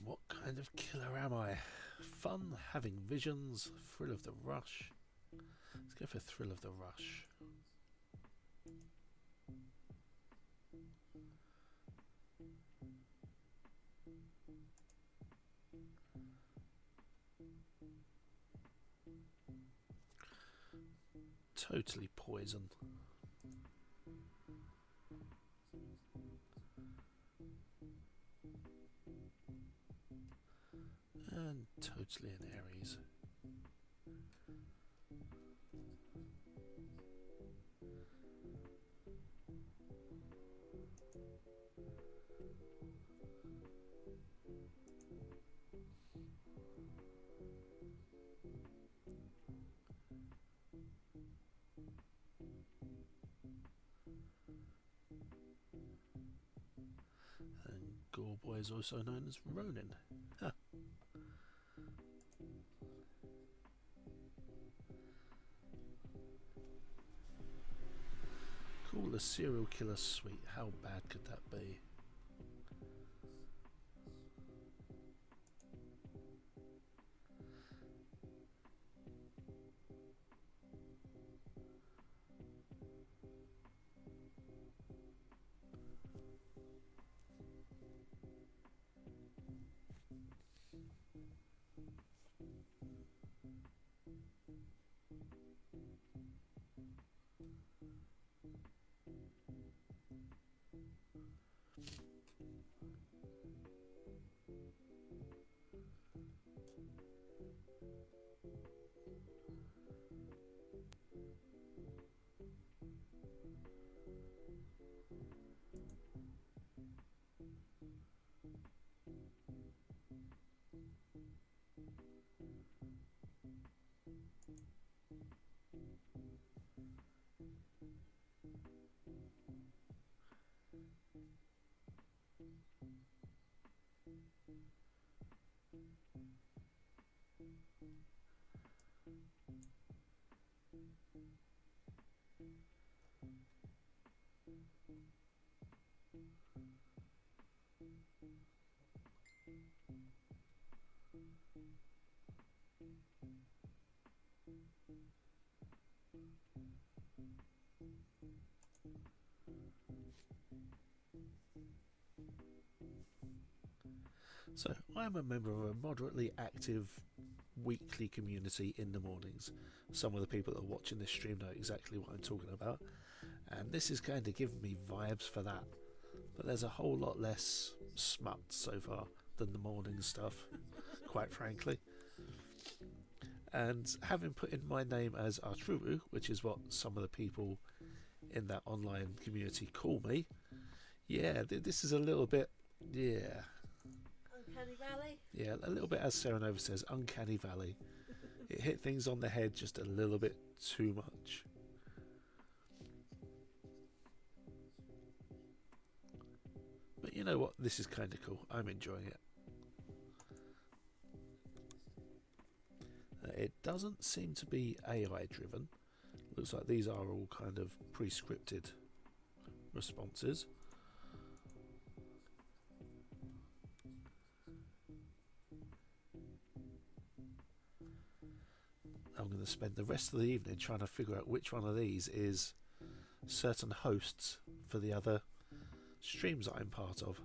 What kind of killer am I? Fun, having visions, thrill of the rush. Let's go for thrill of the rush. Totally poison. And totally an Aries. And Goreboy is also known as Ronin. Huh. Call a serial killer sweet. How bad could that be? So, I'm a member of a moderately active weekly community in the mornings. Some of the people that are watching this stream know exactly what I'm talking about, and this is kind of giving me vibes for that. But there's a whole lot less smut so far than the morning stuff, quite frankly. And having put in my name as Arturu, which is what some of the people in that online community call me, yeah, this is a little bit, yeah. Uncanny Valley? Yeah, a little bit, as Sarah Nova says, Uncanny Valley. It hit things on the head just a little bit too much. But you know what? This is kind of cool. I'm enjoying it. It doesn't seem to be AI driven. Looks like these are all kind of pre-scripted responses. I'm going to spend the rest of the evening trying to figure out which one of these is certain hosts for the other streams that I'm part of.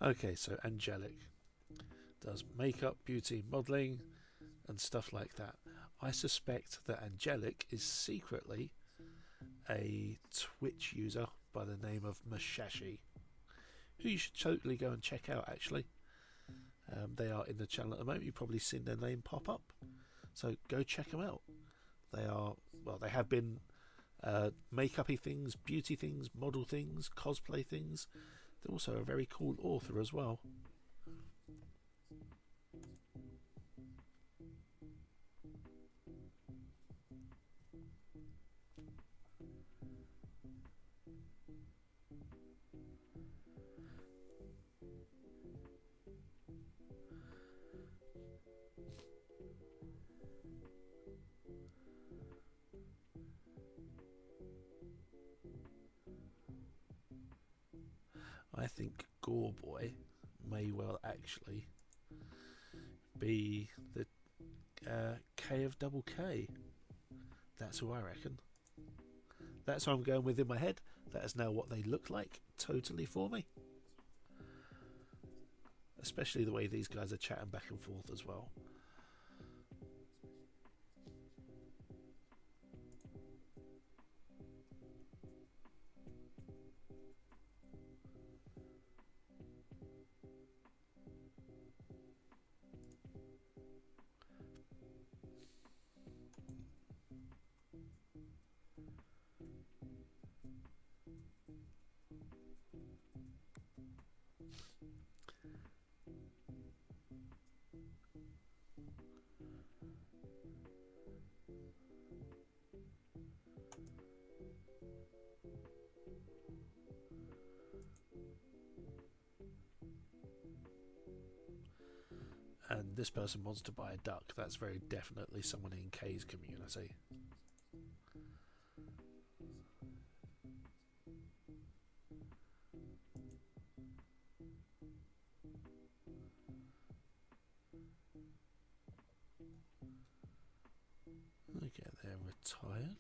Okay, so Angelic does makeup, beauty, modelling and stuff like that. I suspect that Angelic is secretly a Twitch user by the name of Mashashi, who you should totally go and check out actually. They are in the channel at the moment. You've probably seen their name pop up, so go check them out. They are, well, they have been make-uppy things, beauty things, model things, cosplay things. They're also a very cool author as well. I think Gore Boy may well actually be the K of double K. That's who I reckon. That's what I'm going with in my head. That is now what they look like totally for me. Especially the way these guys are chatting back and forth as well. And this person wants to buy a duck. That's very definitely someone in K's community. Okay, they're retired.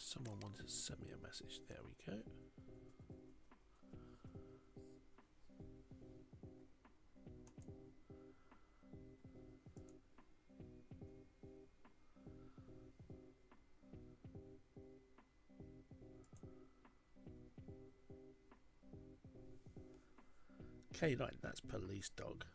Someone wanted to send me a message. There we go. K9, that's police dog.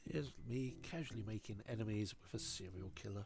Here's me casually making enemies with a serial killer.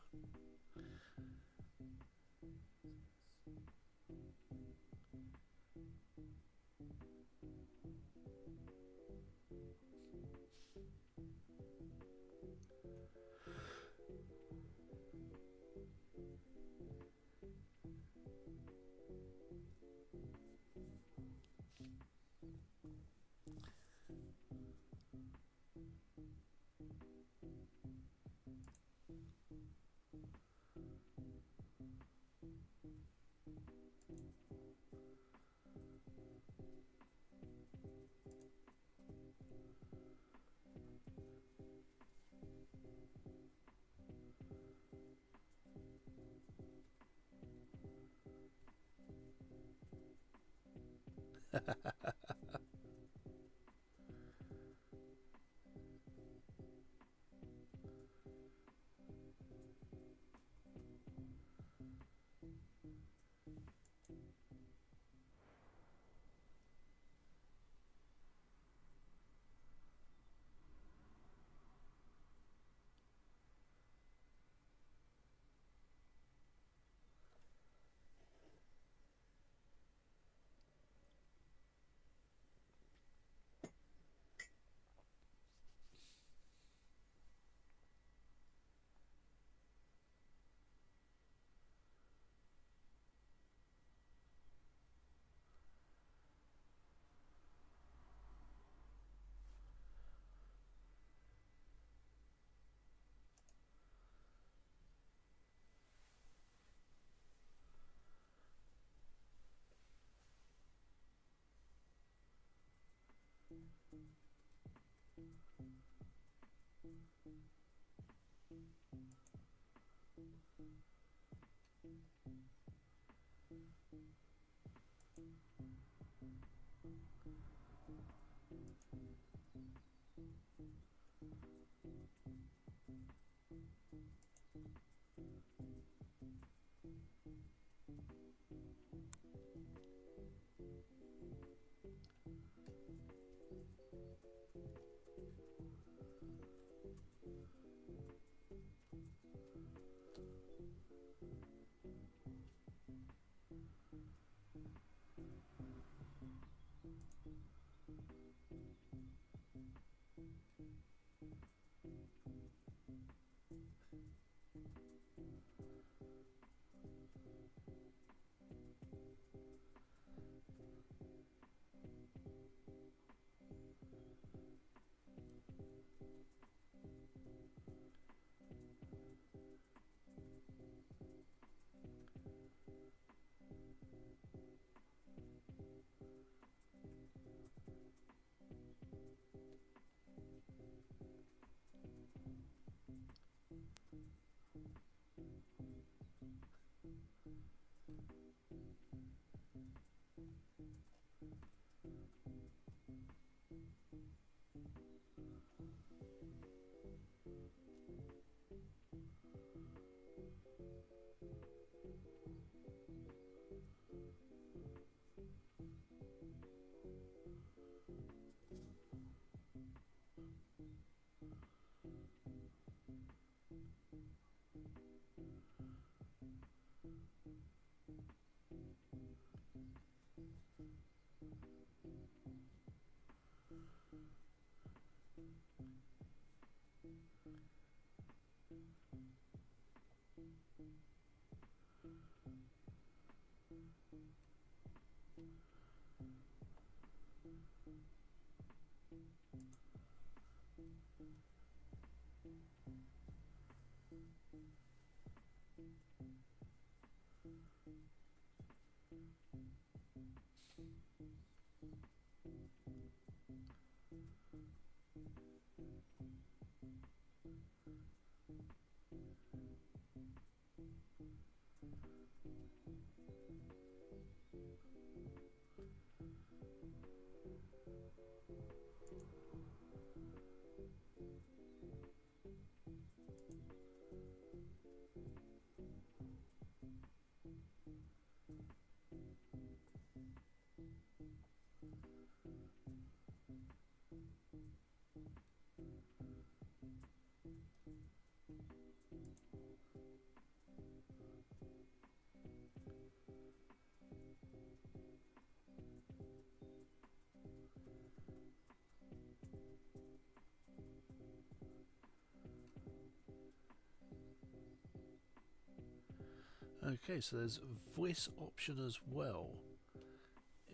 Okay, so there's a voice option as well.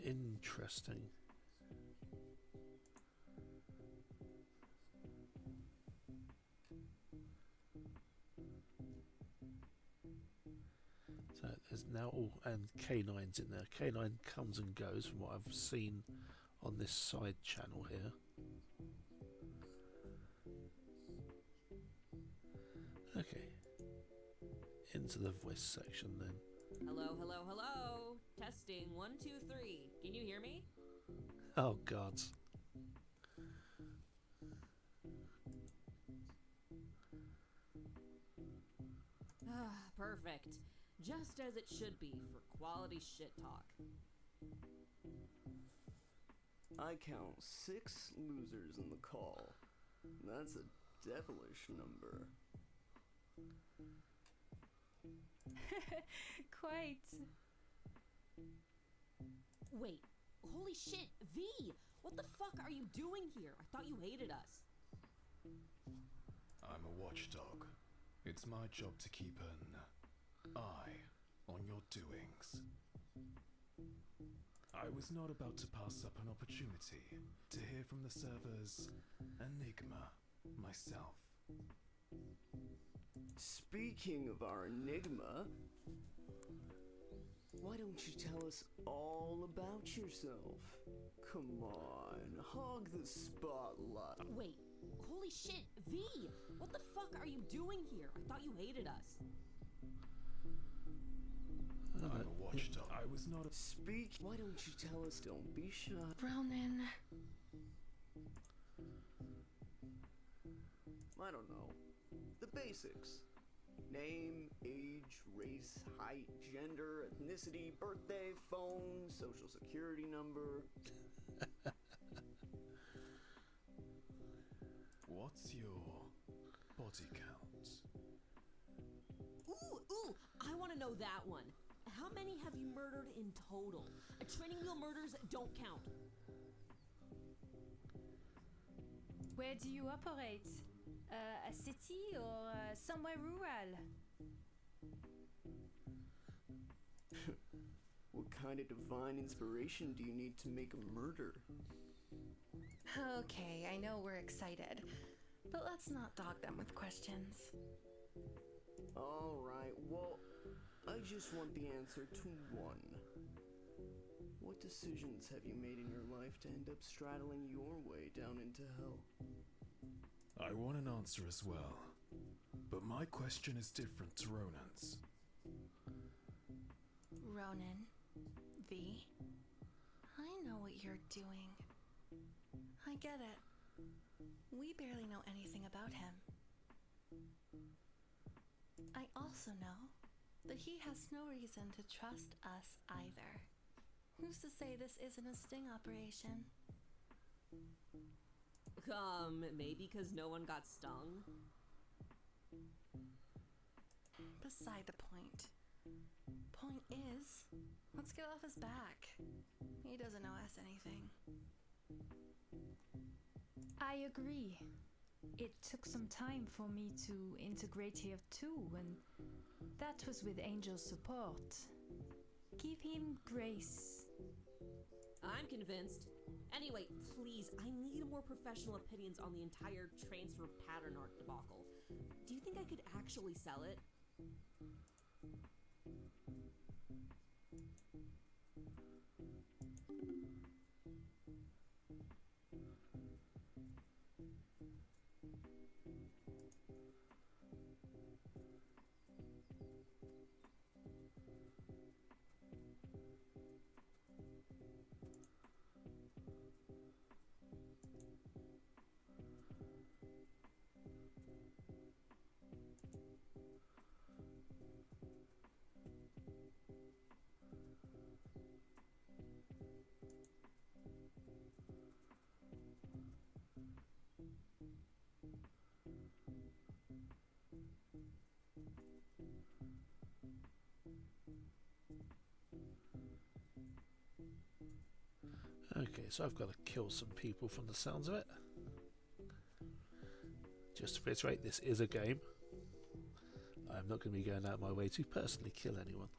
Interesting. So there's now all, and K9's in there. K9 comes and goes from what I've seen on this side channel here. Okay. Into the voice section then. Hello, hello, hello. Testing 1, 2, 3. Can you hear me? Oh God. Ah, perfect. Just as it should be for quality shit talk. I count 6 losers in the call. That's a devilish number. Quite. Wait, holy shit, V! What the fuck are you doing here? I thought you hated us. I'm a watchdog. It's my job to keep an eye on your doings. I was not about to pass up an opportunity to hear from the server's enigma myself. Speaking of our enigma, why don't you tell us all about yourself? Come on, hog the spotlight. Wait, holy shit, V! What the fuck are you doing here? I thought you hated us. Oh, I'm a watchdog. I was not a. Speak. Why don't you tell us? Don't be shy. Ronan. I don't know. The basics. Name, age, race, height, gender, ethnicity, birthday, phone, social security number. What's your body count? Ooh, I want to know that one. How many have you murdered in total? Training wheel murders don't count. Where do you operate? A city or somewhere rural? What kind of divine inspiration do you need to make a murder? Okay, I know we're excited, but let's not dog them with questions. Alright, well, I just want the answer to one. What decisions have you made in your life to end up straddling your way down into hell? I want an answer as well, but my question is different to Ronan's. Ronan, V, I know what you're doing. I get it. We barely know anything about him. I also know that he has no reason to trust us either. Who's to say this isn't a sting operation? Maybe because no one got stung? Beside the point. Point is, let's get off his back. He doesn't owe us anything. I agree. It took some time for me to integrate here too, and that was with Angel's support. Give him grace. I'm convinced. Anyway, please, I need more professional opinions on the entire transfer pattern arc debacle. Do you think I could actually sell it? Okay, so I've got to kill some people from the sounds of it. Just to reiterate, this is a game. I'm not going to be going out of my way to personally kill anyone.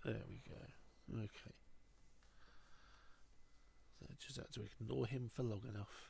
There we go. Okay. So I just had to ignore him for long enough.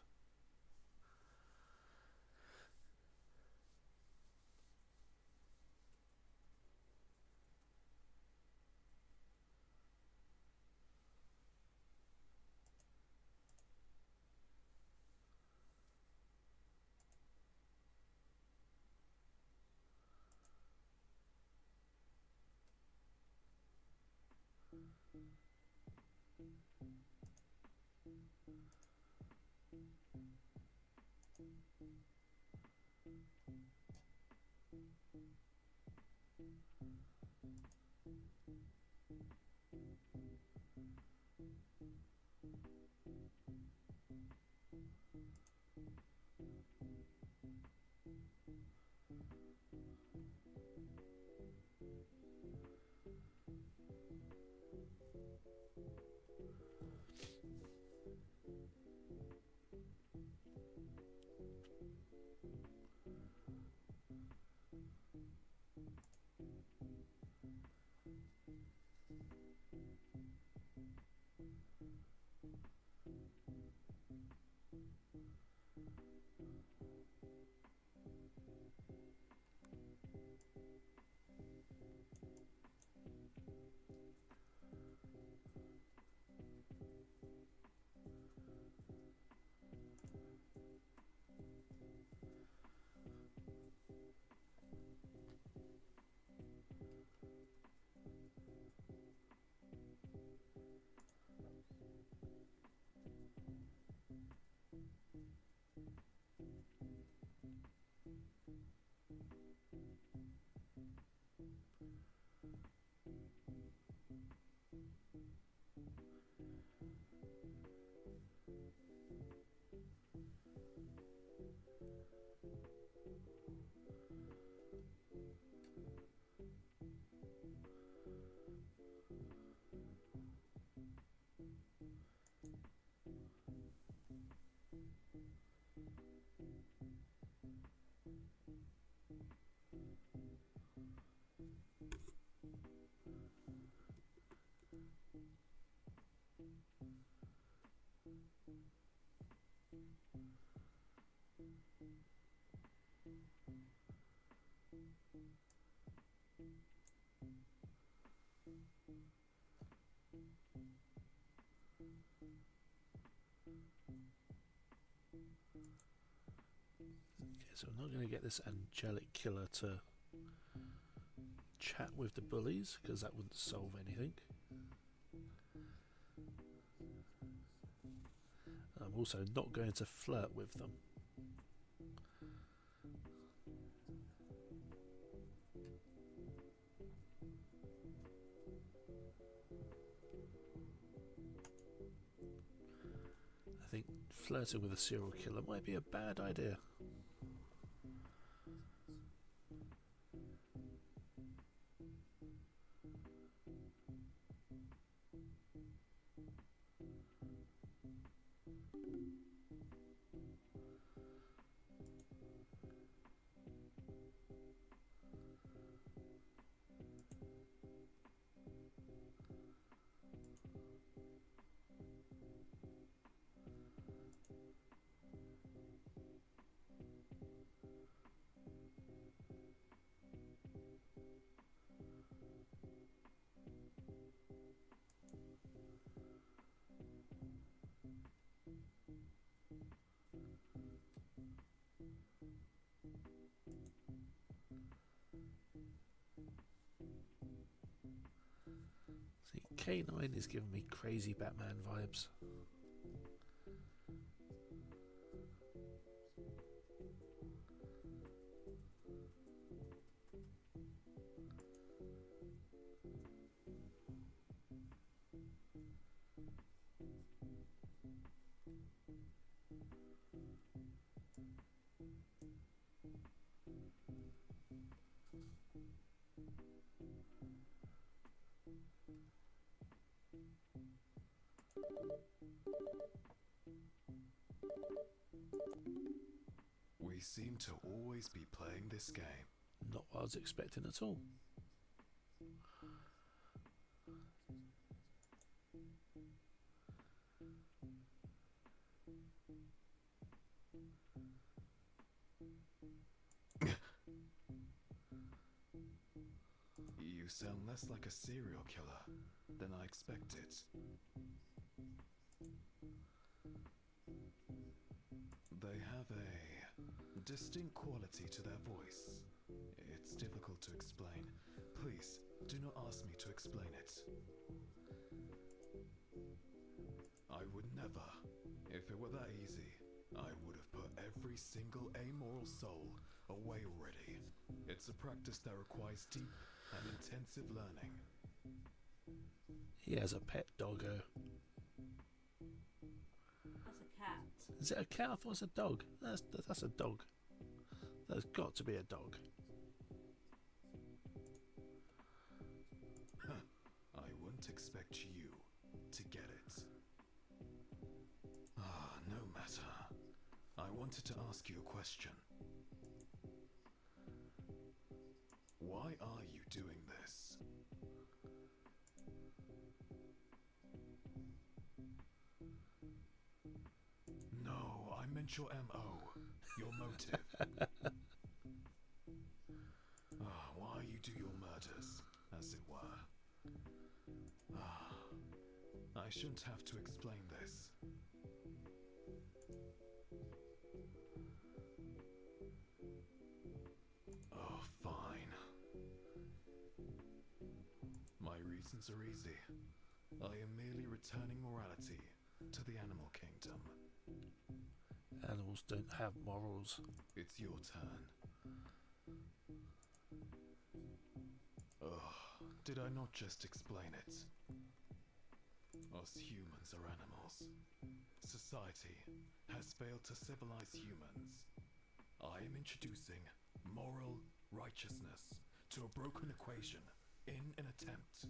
Okay, so I'm not going to get this angelic killer to chat with the bullies, because that wouldn't solve anything. I'm also not going to flirt with them. I think flirting with a serial killer might be a bad idea. See, K9 is giving me crazy Batman vibes. We seem to always be playing this game. Not what I was expecting at all. You sound less like a serial killer than I expected. They have a distinct quality to their voice. It's difficult to explain. Please, do not ask me to explain it. I would never. If it were that easy, I would have put every single amoral soul away already. It's a practice that requires deep and intensive learning. He has a pet doggo. That's a cat. Is it a cat? I thought it was a dog. That's a dog. That's got to be a dog. I wouldn't expect you to get it. No matter. I wanted to ask you a question. Why are you doing this? No, I meant your MO, your motive. Why you do your murders, as it were. I shouldn't have to explain this. Oh, fine. My reasons are easy. I am merely returning morality to the animal kingdom. Animals don't have morals. It's your turn. Did I not just explain it? Us humans are animals. Society has failed to civilize humans. I am introducing moral righteousness to a broken equation in an attempt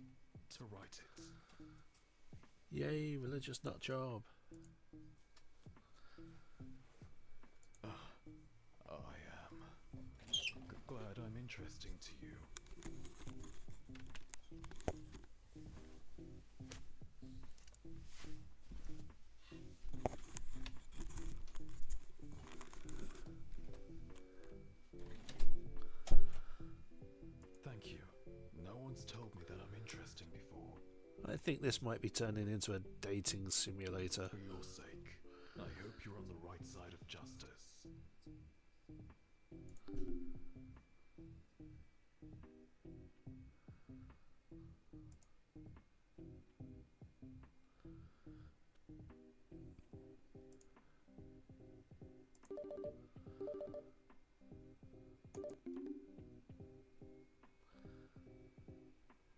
to right it. Yay, religious nut job. I am glad I'm interesting to you. Thank you. No one's told me that I'm interesting before. I think this might be turning into a dating simulator. For your sake, I hope you're on the right side of justice.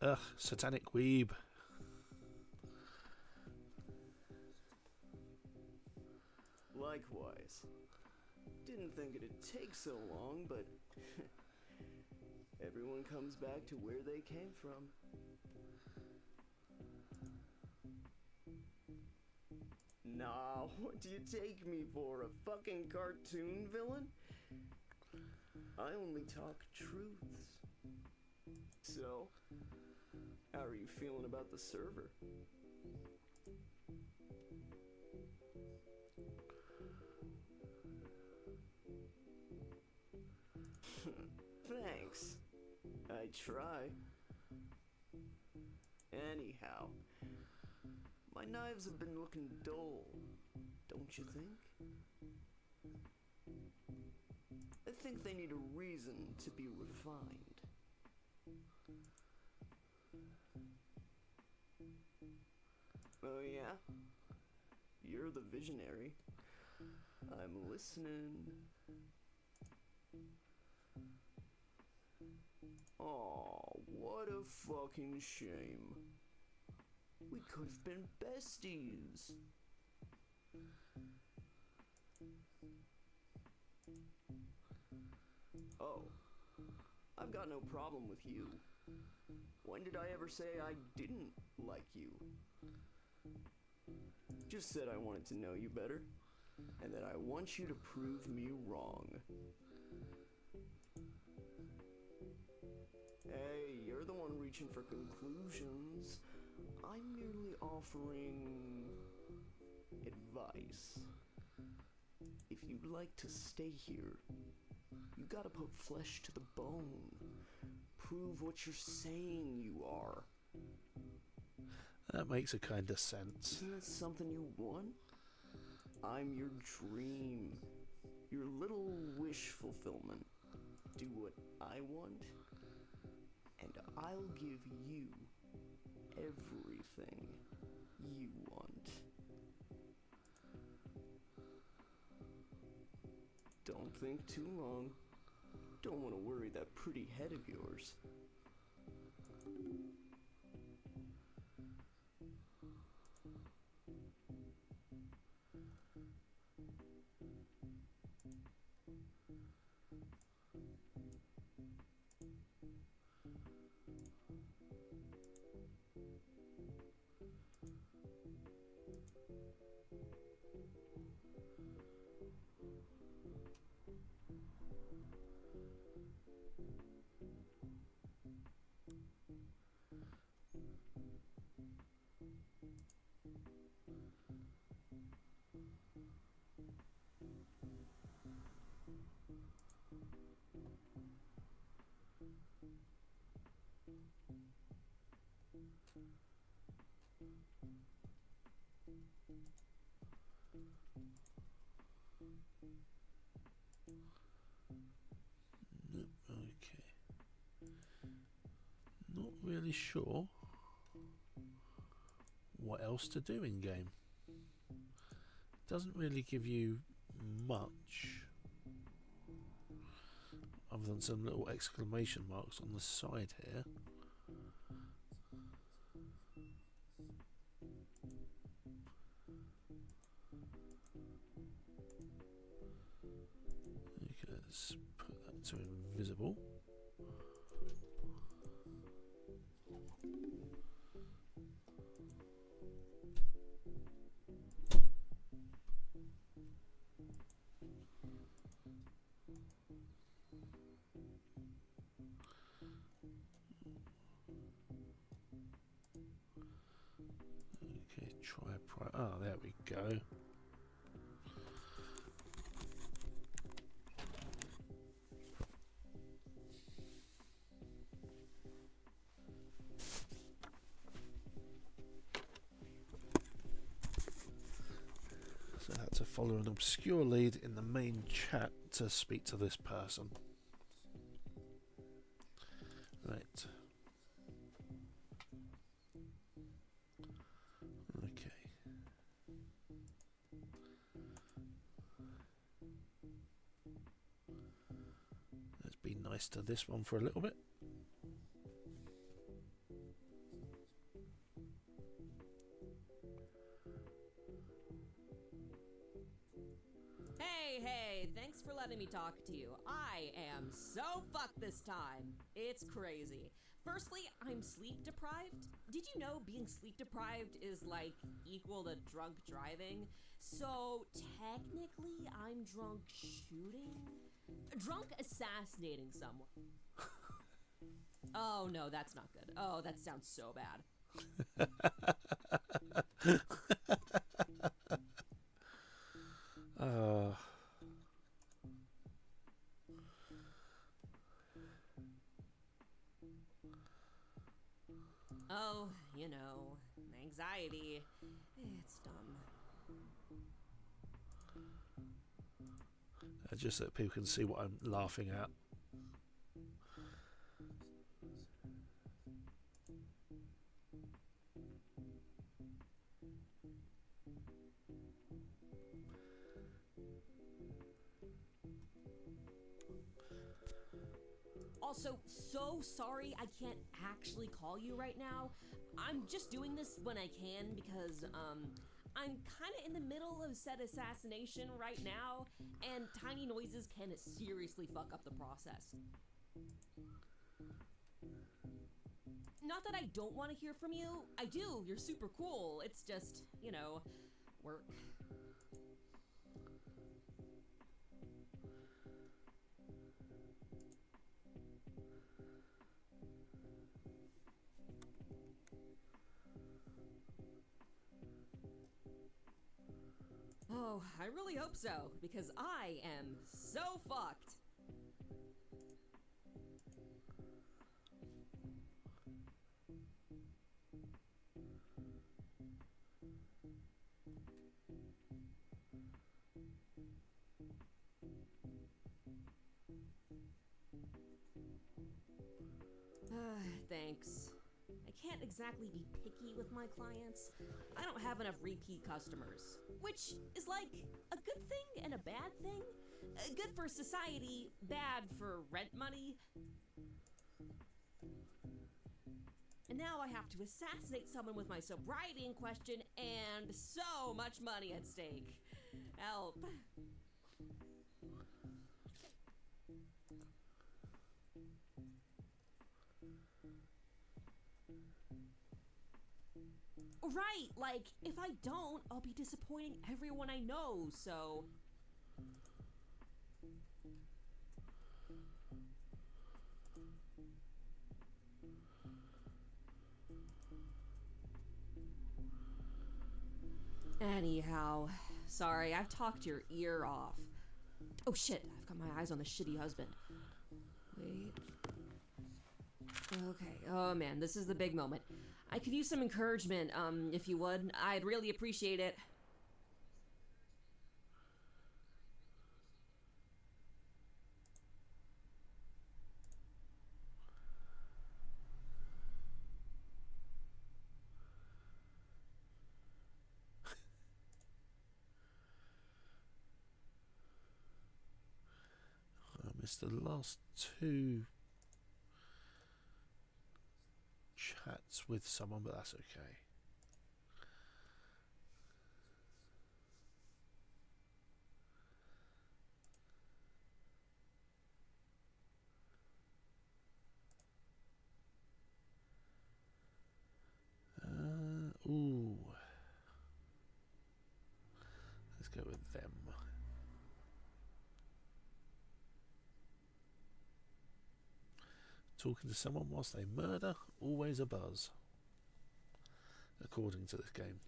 Ugh, satanic weeb. Likewise. Didn't think it'd take so long, but everyone comes back to where they came from. Nah, what do you take me for, a fucking cartoon villain? I only talk truths. So, how are you feeling about the server? Thanks. I try. Anyhow, my knives have been looking dull, don't you think? I think they need a reason to be refined. Oh yeah? You're the visionary. I'm listening. Aw, what a fucking shame. We could have been besties. Oh, I've got no problem with you. When did I ever say I didn't like you? Just said I wanted to know you better, and that I want you to prove me wrong. Hey, you're the one reaching for conclusions. I'm merely offering advice. If you'd like to stay here, you gotta put flesh to the bone. Prove what you're saying you are. That makes a kind of sense. Isn't that something you want? I'm your dream. Your little wish fulfillment. Do what I want, and I'll give you everything you want. Don't think too long. Don't want to worry that pretty head of yours. Okay. Not really sure what else to do in game. Doesn't really give you much other than some little exclamation marks on the side here. Okay, let's put that to invisible. Okay, try. Oh, there we go. So I had to follow an obscure lead in the main chat to speak to this person. Right. Okay. Let's be nice to this one for a little bit. Hey, thanks for letting me talk to you. I am so fucked this time. It's crazy. Firstly, I'm sleep deprived. Did you know being sleep deprived is like equal to drunk driving? So technically, I'm drunk shooting? Drunk assassinating someone. Oh no, that's not good. Oh, that sounds so bad. Oh, you know, anxiety. It's dumb. Just so that people can see what I'm laughing at. Also, so sorry I can't actually call you right now. I'm just doing this when I can because, I'm kind of in the middle of said assassination right now, and tiny noises can seriously fuck up the process. Not that I don't want to hear from you. I do. You're super cool. It's just, you know, work. Oh, I really hope so, because I am so fucked. Thanks. I can't exactly be picky with my clients. I don't have enough repeat customers, which is like a good thing and a bad thing. Good for society, bad for rent money. And now I have to assassinate someone with my sobriety in question and so much money at stake. Help. Right, like, if I don't, I'll be disappointing everyone I know, so... Anyhow, sorry, I've talked your ear off. Oh shit, I've got my eyes on the shitty husband. Wait. Okay, oh man, this is the big moment. I could use some encouragement, if you would. I'd really appreciate it. I missed the last two chats with someone, but that's okay. Ooh. Let's go with them. Talking to someone whilst they murder, always a buzz. According to this game.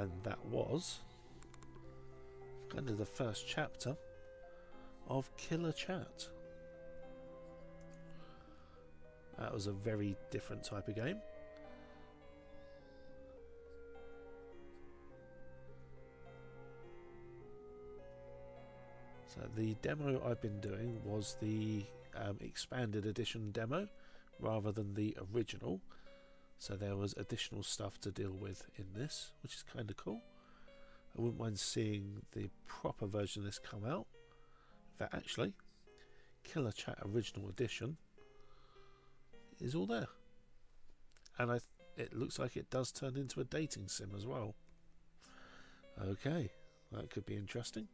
And that was kind of the first chapter of Killer Chat. That was a very different type of game. So the demo I've been doing was the expanded edition demo rather than the original. So there was additional stuff to deal with in this, which is kind of cool. I wouldn't mind seeing the proper version of this come out. In fact, actually, Killer Chat Original Edition is all there. And it looks like it does turn into a dating sim as well. Okay, that could be interesting.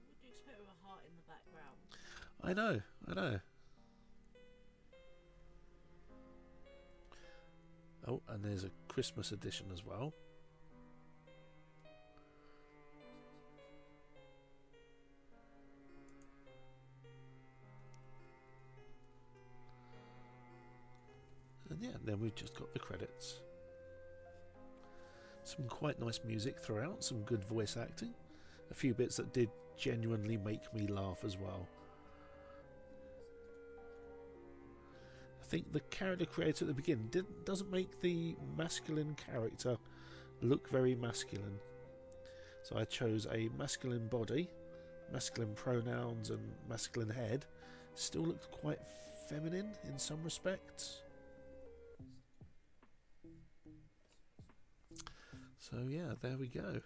What do you expect with a heart in the background? I know. Oh, and there's a Christmas edition as well. And yeah, then we've just got the credits. Some quite nice music throughout, some good voice acting. A few bits that did genuinely make me laugh as well. I think the character creator at the beginning doesn't make the masculine character look very masculine. So I chose a masculine body, masculine pronouns and masculine head. Still looked quite feminine in some respects. So yeah, there we go.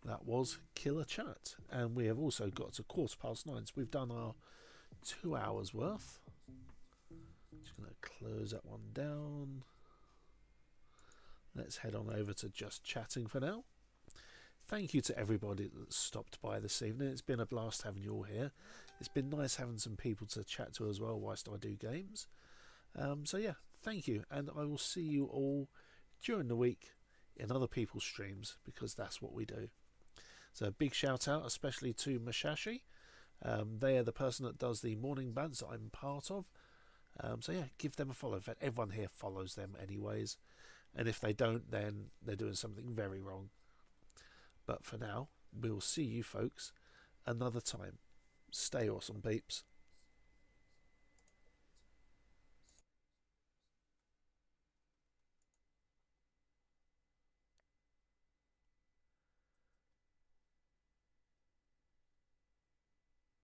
That was Killer Chat. And we have also got to 9:15. So we've done our 2 hours worth. Just going to close that one down. Let's head on over to just chatting for now. Thank you to everybody that stopped by this evening. It's been a blast having you all here. It's been nice having some people to chat to as well whilst I do games. So yeah, thank you. And I will see you all during the week in other people's streams, because that's what we do. So a big shout out especially to Mashashi. They are the person that does the morning bands that I'm part of. So yeah, give them a follow. In fact, everyone here follows them anyways. And if they don't, then they're doing something very wrong. But for now, we'll see you folks another time. Stay awesome, peeps.